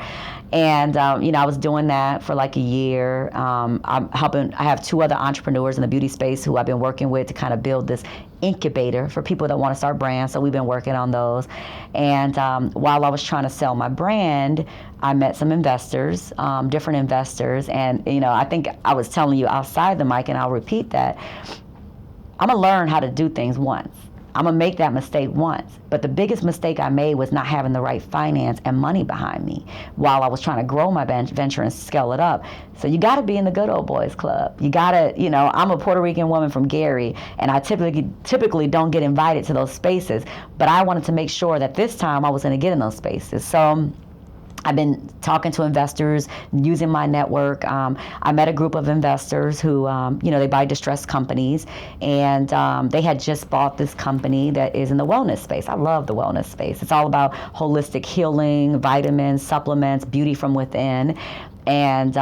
And, I was doing that for like a year. I have 2 other entrepreneurs in the beauty space who I've been working with to kind of build this incubator for people that want to start brands. So we've been working on those. And while I was trying to sell my brand, I met some investors, different investors. And, I think I was telling you outside the mic, and I'll repeat that. I'm going to learn how to do things once. I'm going to make that mistake once. But the biggest mistake I made was not having the right finance and money behind me while I was trying to grow my venture and scale it up. So you got to be in the good old boys club. You got to, I'm a Puerto Rican woman from Gary, and I typically don't get invited to those spaces. But I wanted to make sure that this time I was going to get in those spaces. So I've been talking to investors, using my network. I met a group of investors who, they buy distressed companies, and they had just bought this company that is in the wellness space. I love the wellness space. It's all about holistic healing, vitamins, supplements, beauty from within. And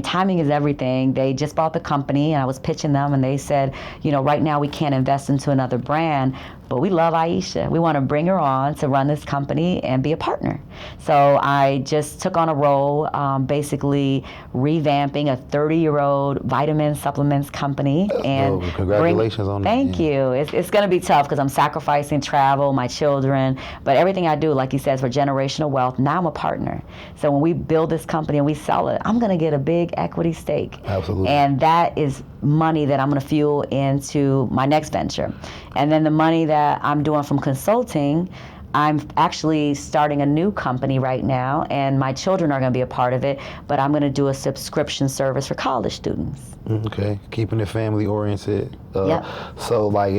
timing is everything. They just bought the company, and I was pitching them, and they said, right now we can't invest into another brand, but we love Aisha. We want to bring her on to run this company and be a partner. So I just took on a role, basically revamping a 30-year-old vitamin supplements company. And congratulations on that. Thank you. It's going to be tough because I'm sacrificing travel, my children, but everything I do, like you said, is for generational wealth. Now I'm a partner. So when we build this company and we sell it, I'm going to get a big equity stake. Absolutely. And that is money that I'm going to fuel into my next venture. And then the money that I'm doing from consulting, I'm actually starting a new company right now, and my children are going to be a part of it, but I'm going to do a subscription service for college students. Okay, keeping it family oriented. Yep. So like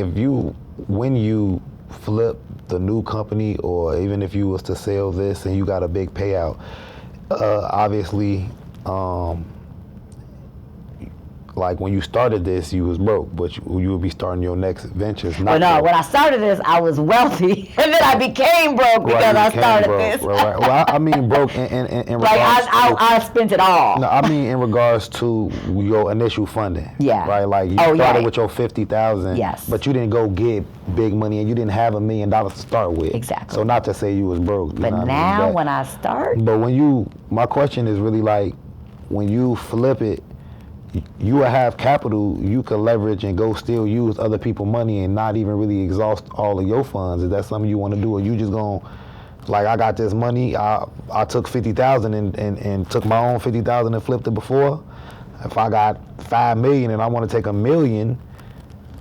when you flip the new company, or even if you was to sell this and you got a big payout, obviously, like when you started this, you was broke, but you would be starting your next ventures. When I started this, I was wealthy, and then I became broke because I started this. Right. Well, I mean broke in regards I spent it all. No, I mean in regards to your initial funding. Yeah. Right. Like you started with your $50,000. Yes. But you didn't go get big money, and you didn't have $1 million to start with. Exactly. So not to say you was broke. But now when I start. But my question is really like, when you flip it, you will have capital you could leverage and go still use other people's money and not even really exhaust all of your funds. Is that something you want to do, or you just going like, I got this money, I took $50,000 and took my own $50,000 and flipped it before. If I got $5 million and I want to take $1 million,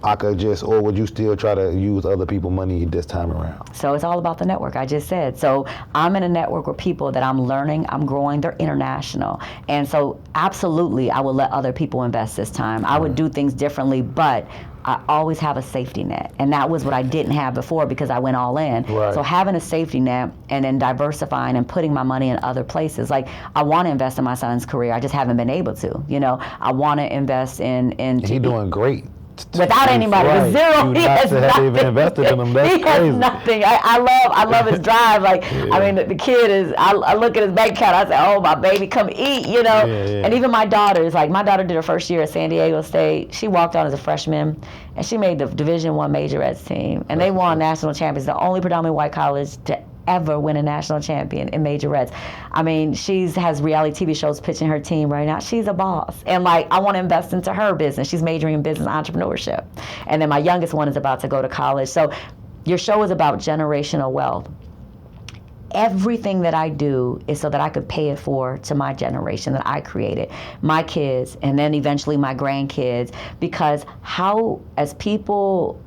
I could just, or would you still try to use other people's money this time around? So it's all about the network, I just said. So I'm in a network with people that I'm learning, I'm growing, they're international. And so absolutely, I would let other people invest this time. I would do things differently, but I always have a safety net. And that was what I didn't have before because I went all in. Right. So having a safety net and then diversifying and putting my money in other places. Like I want to invest in my son's career. I just haven't been able to. You know, I want to invest in He's doing great. Without anybody, with zero, he has nothing. Even invested in him. That's he crazy. has nothing. I love his drive. Like, I mean, the kid is. I look at his bank account. I say, "Oh, my baby, come eat," you know. And even my daughters. Like, my daughter did her first year at San Diego State. She walked on as a freshman, and she made the Division I Majorette team, and they won national champions. The only predominantly white college to ever win a national champion in majorettes. I mean, has reality TV shows pitching her team right now. She's a boss. And like, I want to invest into her business. She's majoring in business entrepreneurship. And then my youngest one is about to go to college. So your show is about generational wealth. Everything that I do is so that I could pay it forward to my generation that I created, my kids, and then eventually my grandkids. Because how, as people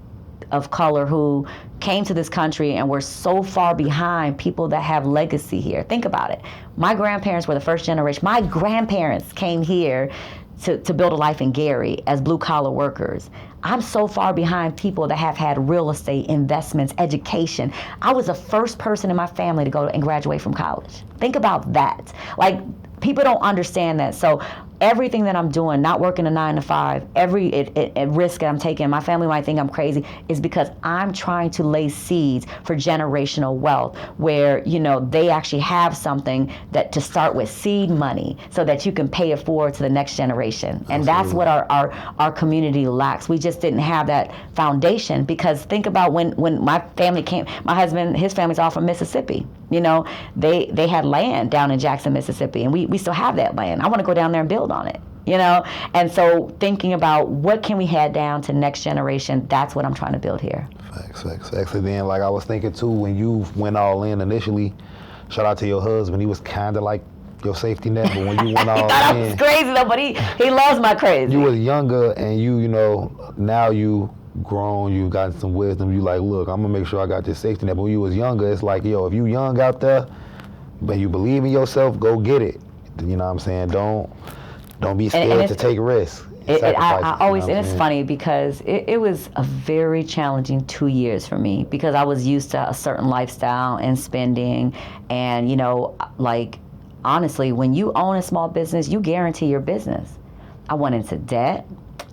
of color who came to this country and were so far behind people that have legacy here. Think about it. My grandparents were the first generation. My grandparents came here to build a life in Gary as blue collar workers. I'm so far behind people that have had real estate, investments, education. I was the first person in my family to go and graduate from college. Think about that. Like, people don't understand that. So everything that I'm doing, not working a 9 to 5, every risk that I'm taking, my family might think I'm crazy, is because I'm trying to lay seeds for generational wealth where, you know, they actually have something that to start with seed money so that you can pay it forward to the next generation. And that's what our community lacks. We just didn't have that foundation because think about when my family came, my husband, his family's all from Mississippi. You know, they had land down in Jackson, Mississippi, and we still have that land. I want to go down there and build on it, you know? And so thinking about what can we hand down to next generation, that's what I'm trying to build here. Facts. And then, like I was thinking too, when you went all in initially, shout out to your husband, he was kind of like your safety net, but when you went all he thought in. I was crazy though, but he loves my crazy. You was younger and you know, now you grown, you've gotten some wisdom, you like, look, I'm gonna make sure I got this safety net. But when you was younger, it's like, yo, if you young out there, but you believe in yourself, go get it. You know what I'm saying? Don't be scared to take risks. I always, and it's funny because it was a very challenging 2 years for me because I was used to a certain lifestyle and spending, and you know, like honestly, when you own a small business, you guarantee your business. I went into debt.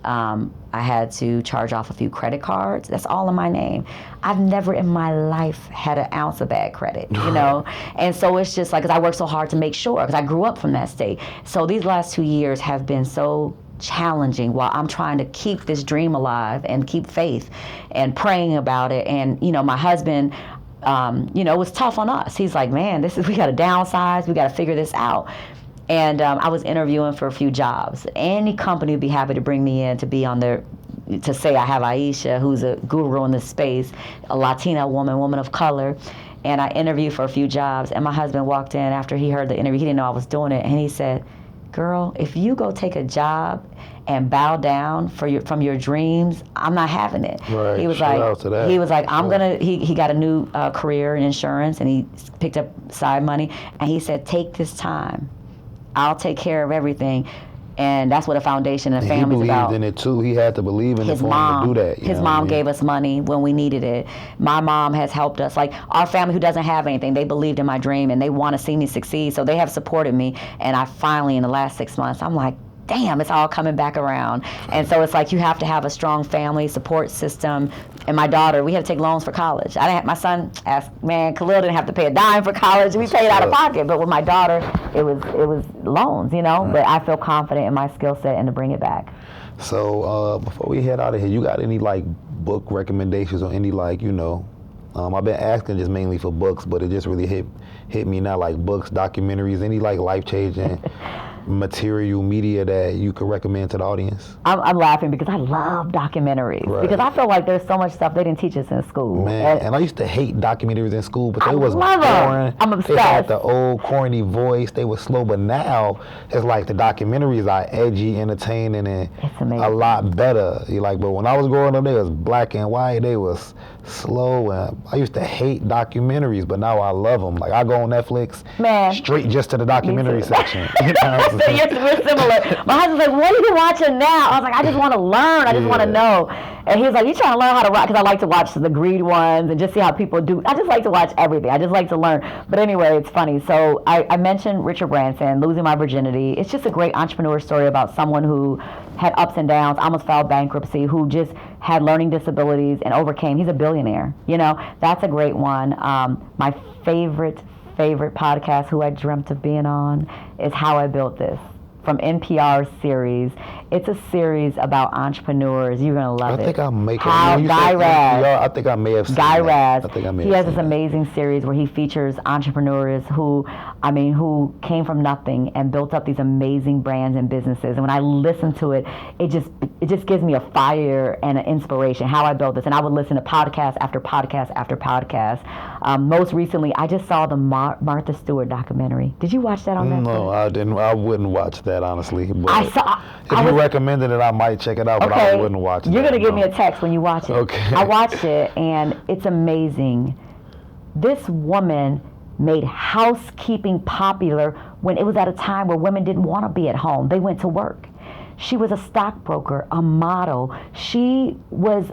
I had to charge off a few credit cards. That's all in my name. I've never in my life had an ounce of bad credit, you know? And so it's just like, because I worked so hard to make sure, because I grew up from that state. So these last 2 years have been so challenging while I'm trying to keep this dream alive and keep faith and praying about it. And, you know, my husband, you know, it was tough on us. He's like, man, we got to downsize. We got to figure this out. And I was interviewing for a few jobs. Any company would be happy to bring me in to be on their, to say I have Aisha, who's a guru in this space, a Latina woman of color. And I interviewed for a few jobs. And my husband walked in after he heard the interview. He didn't know I was doing it. And he said, girl, if you go take a job and bow down from your dreams, I'm not having it. Right. He was like, I'm gonna. He got a new career in insurance, and he picked up side money. And he said, take this time. I'll take care of everything. And that's what a foundation and a family's about. He believed in it too. He had to believe in it for him to do that. His mom gave us money when we needed it. My mom has helped us. Like our family who doesn't have anything, they believed in my dream and they want to see me succeed. So they have supported me. And I finally, in the last 6 months, I'm like, damn, it's all coming back around. And so it's like you have to have a strong family support system. And my daughter, we had to take loans for college. My son asked, man, Khalil didn't have to pay a dime for college. We paid out of pocket. But with my daughter, it was loans, you know. Right. But I feel confident in my skill set and to bring it back. So before we head out of here, you got any like book recommendations or any like, you know, I've been asking just mainly for books, but it just really hit me now, like books, documentaries, any like life-changing material media that you could recommend to the audience? I'm laughing because I love documentaries. Right. Because I feel like there's so much stuff they didn't teach us in school. Man, and I used to hate documentaries in school, but they was love 'em. boring. I'm They obsessed. had the old corny voice. They were slow, but now it's like the documentaries are edgy, entertaining, and It's amazing. a lot better. You like, but when I was growing up, they was black and white. They was slow, and I used to hate documentaries, but now I love them. Like I go on Netflix, Man. straight just to the documentary too. section. You know what I'm saying? We're similar. My husband's like, what are you watching now? I was like, I just want to learn. I just want to know. And he was like, you trying to learn how to rock? Because I like to watch the greed ones and just see how people do. I just like to watch everything. I just like to learn. But anyway, it's funny. So I mentioned Richard Branson, losing my virginity. It's just a great entrepreneur story about someone who had ups and downs, almost filed bankruptcy, who just had learning disabilities and overcame. He's a billionaire. You know, that's a great one. My favorite podcast, who I dreamt of being on, is How I Built This, from NPR's series. It's a series about entrepreneurs. You're gonna love it. I think I may Guy Raz. I think I may have seen Guy that. Raz. I think I may He have has this seen that. amazing series where he features entrepreneurs who came from nothing and built up these amazing brands and businesses. And when I listen to it, it just gives me a fire and an inspiration. How I built this, and I would listen to podcast after podcast after podcast. Most recently, I just saw the Martha Stewart documentary. Did you watch that on Netflix? No, I didn't. I wouldn't watch that, honestly. But I if you was- recommended it, I might check it out, but I wouldn't watch it. You're going to give me a text when you watch it. Okay. I watched it, and it's amazing. This woman made housekeeping popular when it was at a time where women didn't want to be at home. They went to work. She was a stockbroker, a model. She was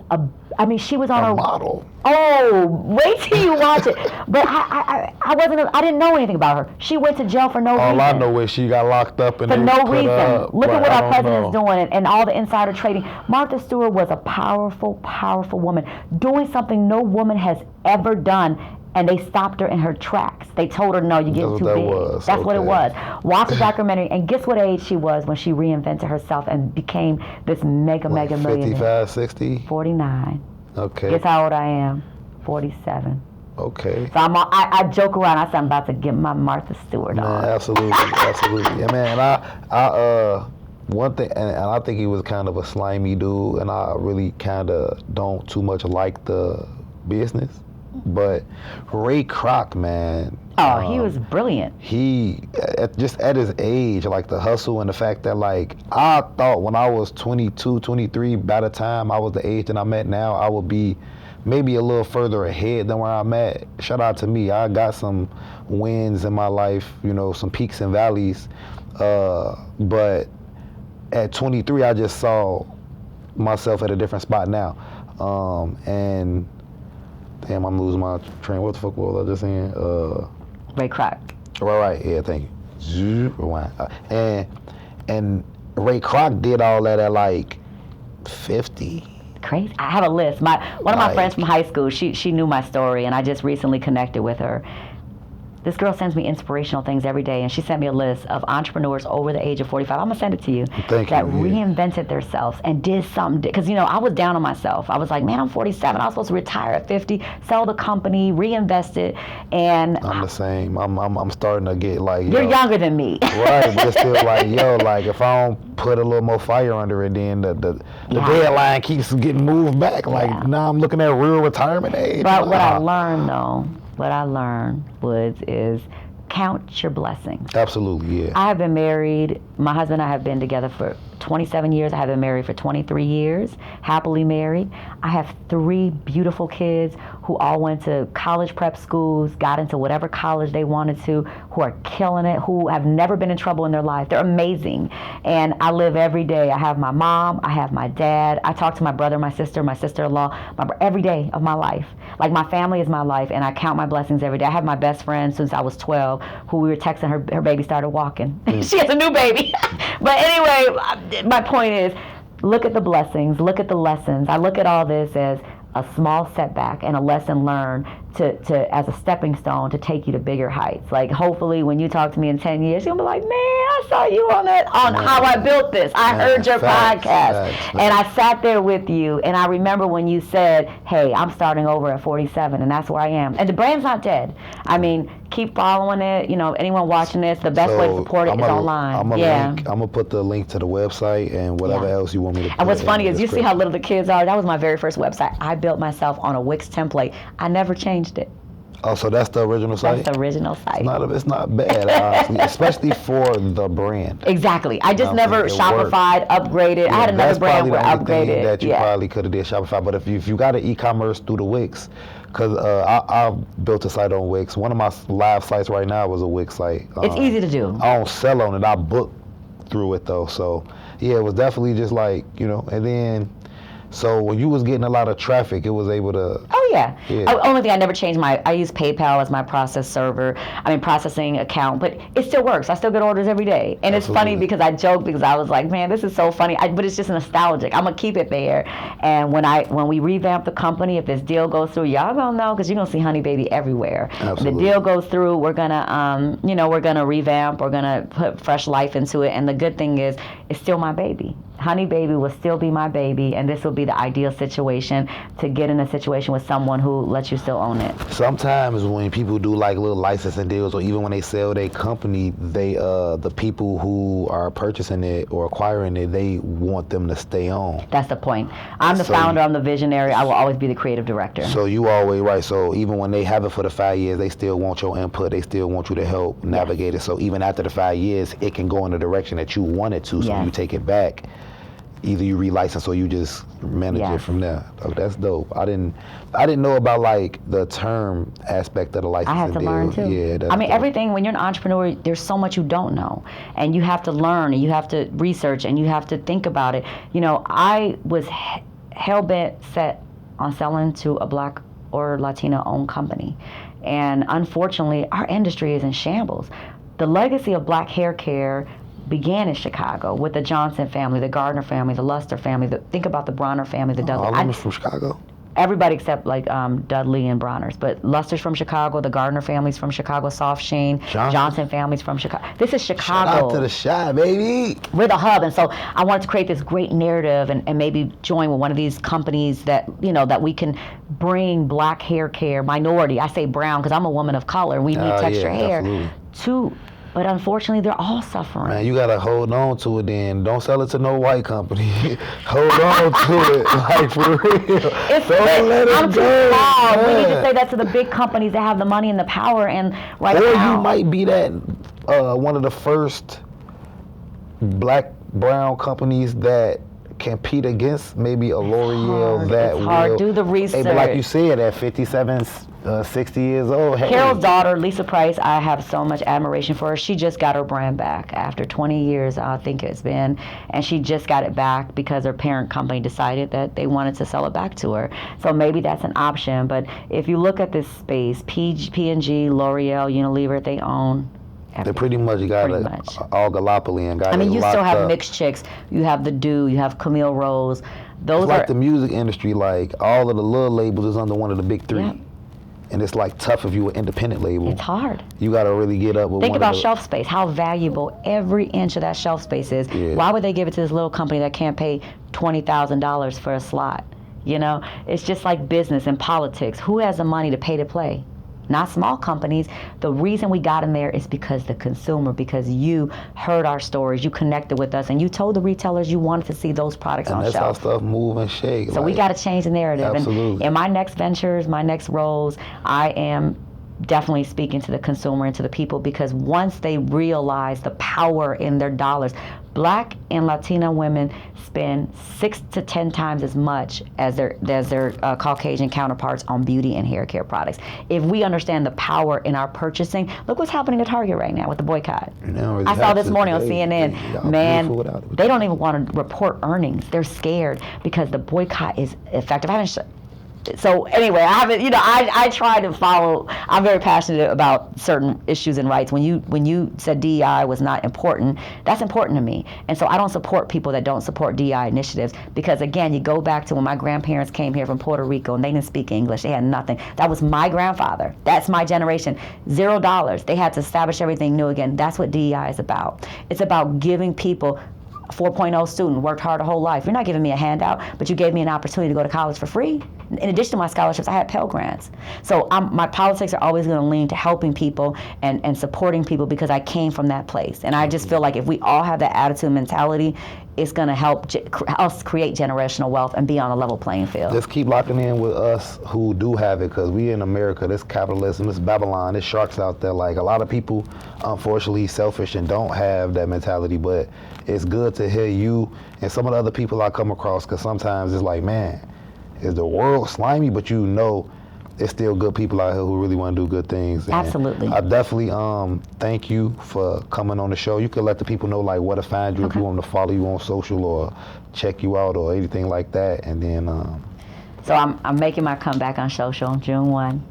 she was on A a model. Oh, wait till you watch it. But I didn't know anything about her. She went to jail for no reason. All I know is she got locked up and For they no put reason. her up. Look at Right, what I our don't president's know. doing and all the insider trading. Martha Stewart was a powerful, powerful woman doing something no woman has ever done. And they stopped her in her tracks. They told her, no, you're getting That's too what that big. was. That's what it Okay. was. Watch the documentary, and guess what age she was when she reinvented herself and became this mega millionaire? 55, 60? 49. Okay. Guess how old I am? 47. Okay. So I joke around. I said, I'm about to get my Martha Stewart Man, on. absolutely. Yeah, man, I one thing, and I think he was kind of a slimy dude, and I really kind of don't too much like the business. But Ray Kroc, man. Oh, he was brilliant. He, just at his age, like the hustle and the fact that, like, I thought when I was 22, 23, by the time I was the age that I'm at now, I would be maybe a little further ahead than where I'm at. Shout out to me. I got some wins in my life, you know, some peaks and valleys. But at 23, I just saw myself at a different spot now. And damn, I'm losing my train. What the fuck was I just saying? Ray Kroc. Right, yeah, thank you. Rewind. And Ray Kroc did all that at like 50. Crazy. I have a list. One of my Like- friends from high school, she knew my story, and I just recently connected with her. This girl sends me inspirational things every day, and she sent me a list of entrepreneurs over the age of 45. I'm gonna send it to you. Thank that you, yeah. reinvented themselves and did something. Because I was down on myself. I was like, man, I'm 47. I was supposed to retire at 50, sell the company, reinvest it, and I'm the same. I'm starting to get like, you're yo, younger than me. right, but it's still like, yo, like if I don't put a little more fire under it, then the Yeah. deadline keeps getting moved back. Like Yeah. now I'm looking at real retirement age. But what I Ah, learned, Woods, is count your blessings. absolutely, yeah. I have been married. My husband and I have been together for 27 years. I have been married for 23 years, happily married. I have 3 beautiful kids who all went to college prep schools, got into whatever college they wanted to, who are killing it, who have never been in trouble in their life. They're amazing. And I live every day. I have my mom, I have my dad. I talk to my brother, my sister-in-law, every day of my life. Like my family is my life, and I count my blessings every day. I have my best friend since I was 12, who we were texting, her baby started walking. She has a new baby. But anyway, my point is, look at the blessings, look at the lessons. I look at all this as a small setback and a lesson learned to as a stepping stone to take you to bigger heights. Like, hopefully when you talk to me in 10 years, you'll be like, man, I saw you on how I built this. I heard your podcast. And I sat there with you, and I remember when you said, hey, I'm starting over at 47, and that's where I am. And the brand's not dead. I mean, keep following it. You know, anyone watching this, the best way to support it is online. I'm gonna put the link to the website and whatever else you want me to put. And what's funny is you see how little the kids are. That was my very first website. I built myself on a Wix template. I never changed it. Oh, so that's the original site? That's the original site. It's not bad, honestly, especially for the brand. Exactly. I just never Shopify'd, upgraded. I had another brand where I upgraded. That you probably could have did Shopify, but if you got an e-commerce through the Wix, because I built a site on Wix. One of my live sites right now was a Wix site. It's easy to do. I don't sell on it. I book through it though. So yeah, it was definitely just like, and then. So when you was getting a lot of traffic, it was able to. Oh yeah. Only thing I never changed I use PayPal as my processing account, but it still works. I still get orders every day, and it's funny because I joke because I was like, man, this is so funny. But it's just nostalgic. I'm gonna keep it there, and when we revamp the company, if this deal goes through, y'all gonna know because you're gonna see Honey Baby everywhere. Absolutely. If the deal goes through, we're gonna we're gonna revamp. We're gonna put fresh life into it, and the good thing is, it's still my baby. Honey Baby will still be my baby, and this will be the ideal situation to get in a situation with someone who lets you still own it. Sometimes when people do like little licensing deals, or even when they sell their company, they the people who are purchasing it or acquiring it, they want them to stay on. That's the point. I'm the founder, I'm the visionary, I will always be the creative director. So you always right. So even when they have it for the 5 years, they still want your input, they still want you to help navigate it. So even after the 5 years, it can go in the direction that you want it to, so you take it back. Either you relicense or you just manage it from there. Oh, that's dope. I didn't know about like the term aspect of the licensing I had to learn too. Yeah, that's dope. Everything, when you're an entrepreneur, there's so much you don't know. And you have to learn, and you have to research, and you have to think about it. I was hell-bent set on selling to a Black or Latina-owned company. And unfortunately, our industry is in shambles. The legacy of Black hair care began in Chicago with the Johnson family, the Gardner family, the Luster family. Think about the Bronner family, the Dudley. All of them from Chicago? Everybody except like Dudley and Bronners. But Luster's from Chicago, the Gardner family's from Chicago, Soft Sheen, Johnson family's from Chicago. This is Chicago. Shout out to the Chi, baby. We're the hub. And so I wanted to create this great narrative and maybe join with one of these companies that, that we can bring Black hair care, minority, I say brown because I'm a woman of color, we need texture hair, absolutely. But unfortunately, they're all suffering. Man, you gotta hold on to it then. Don't sell it to no white company. Hold on to it, like for real. Don't let it I'm go. too small. We need to say that to the big companies that have the money and the power. And right or now, you might be that one of the first Black-brown companies that compete against maybe a L'Oreal that it's hard. will. Do the research. Hey, but like you said, at 57, 60 years old. Hey. Carol's daughter, Lisa Price, I have so much admiration for her. She just got her brand back after 20 years, I think it's been, and she just got it back because her parent company decided that they wanted to sell it back to her. So maybe that's an option. But if you look at this space, P&G, L'Oreal, Unilever, they own everything. They pretty much got an oligopoly and got it. You still have up. Mixed Chicks. You have The Do. You have Camille Rose. Those it's like the music industry. Like all of the little labels is under one of the big three. Yep. And it's like tough if you're an independent label. It's hard. You got to really get up with Think one about of the, shelf space, how valuable every inch of that shelf space is. Yeah. Why would they give it to this little company that can't pay $20,000 for a slot? It's just like business and politics. Who has the money to pay to play? Not small companies. The reason we got in there is because the consumer, because you heard our stories, you connected with us, and you told the retailers you wanted to see those products on shelf. And that's how stuff move and shake. So we got to change the narrative. Absolutely. And in my next ventures, my next roles, I am definitely speaking to the consumer and to the people, because once they realize the power in their dollars, Black and Latina women spend 6 to 10 times as much as their Caucasian counterparts on beauty and hair care products. If we understand the power in our purchasing, look what's happening at Target right now with the boycott. I saw this morning on CNN, man, they don't even want to report earnings. They're scared because the boycott is effective. So anyway, I haven't, I try to follow. I'm very passionate about certain issues and rights. When you said DEI was not important, that's important to me. And so I don't support people that don't support DEI initiatives, because again, you go back to when my grandparents came here from Puerto Rico and they didn't speak English. They had nothing. That was my grandfather. That's my generation. $0. They had to establish everything new again. That's what DEI is about. It's about giving people. 4.0 student, worked hard a whole life. You're not giving me a handout, but you gave me an opportunity to go to college for free. In addition to my scholarships, I had Pell Grants. So my politics are always going to lean to helping people and supporting people, because I came from that place. And I just feel like if we all have that attitude and mentality, it's going to help us create generational wealth and be on a level playing field. Just keep locking in with us who do have it, because we in America, this capitalism, this Babylon, this sharks out there. Like, a lot of people, unfortunately, selfish and don't have that mentality, but it's good to hear you and some of the other people I come across, because sometimes it's like, man, is the world slimy? But it's still good people out here who really want to do good things. And absolutely. I definitely thank you for coming on the show. You can let the people know like where to find you, if you want them to follow you on social or check you out or anything like that. And then so I'm making my comeback on social June 1.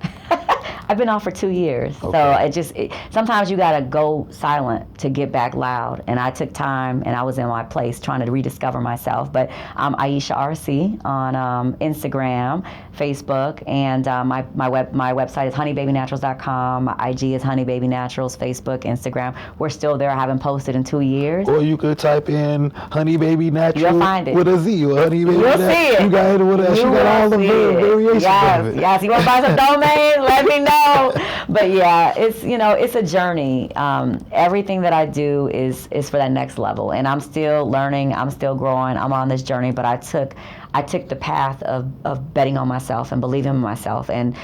I've been off for 2 years, okay. So sometimes you gotta go silent to get back loud. And I took time, and I was in my place trying to rediscover myself. But I'm Aisha RC on Instagram, Facebook, and my website is honeybabynaturals.com. My IG is honeybabynaturals, Facebook, Instagram. We're still there. I haven't posted in 2 years. Or you could type in honeybabynaturals. You'll find it with a Z, or honeybaby. You'll see it. You got it with us. You got all the variations of it. Yes. You want to buy some domain? Let me know. But yeah, it's a journey. Everything that I do is for that next level, and I'm still learning. I'm still growing. I'm on this journey, but I took the path of betting on myself and believing in myself, and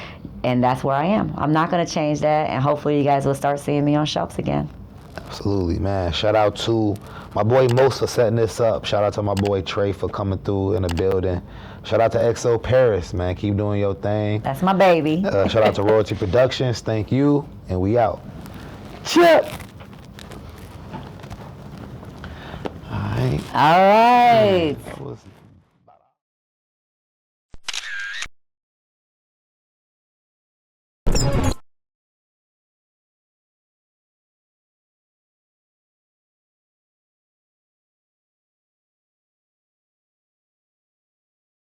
that's where I am. I'm not going to change that, and hopefully you guys will start seeing me on shelves again. Absolutely, man. Shout out to my boy Mos for setting this up. Shout out to my boy Trey for coming through in the building. Shout out to XO Paris, man. Keep doing your thing. That's my baby. Shout out to Royalty Productions. Thank you, and we out. Chep. All right. All right. That was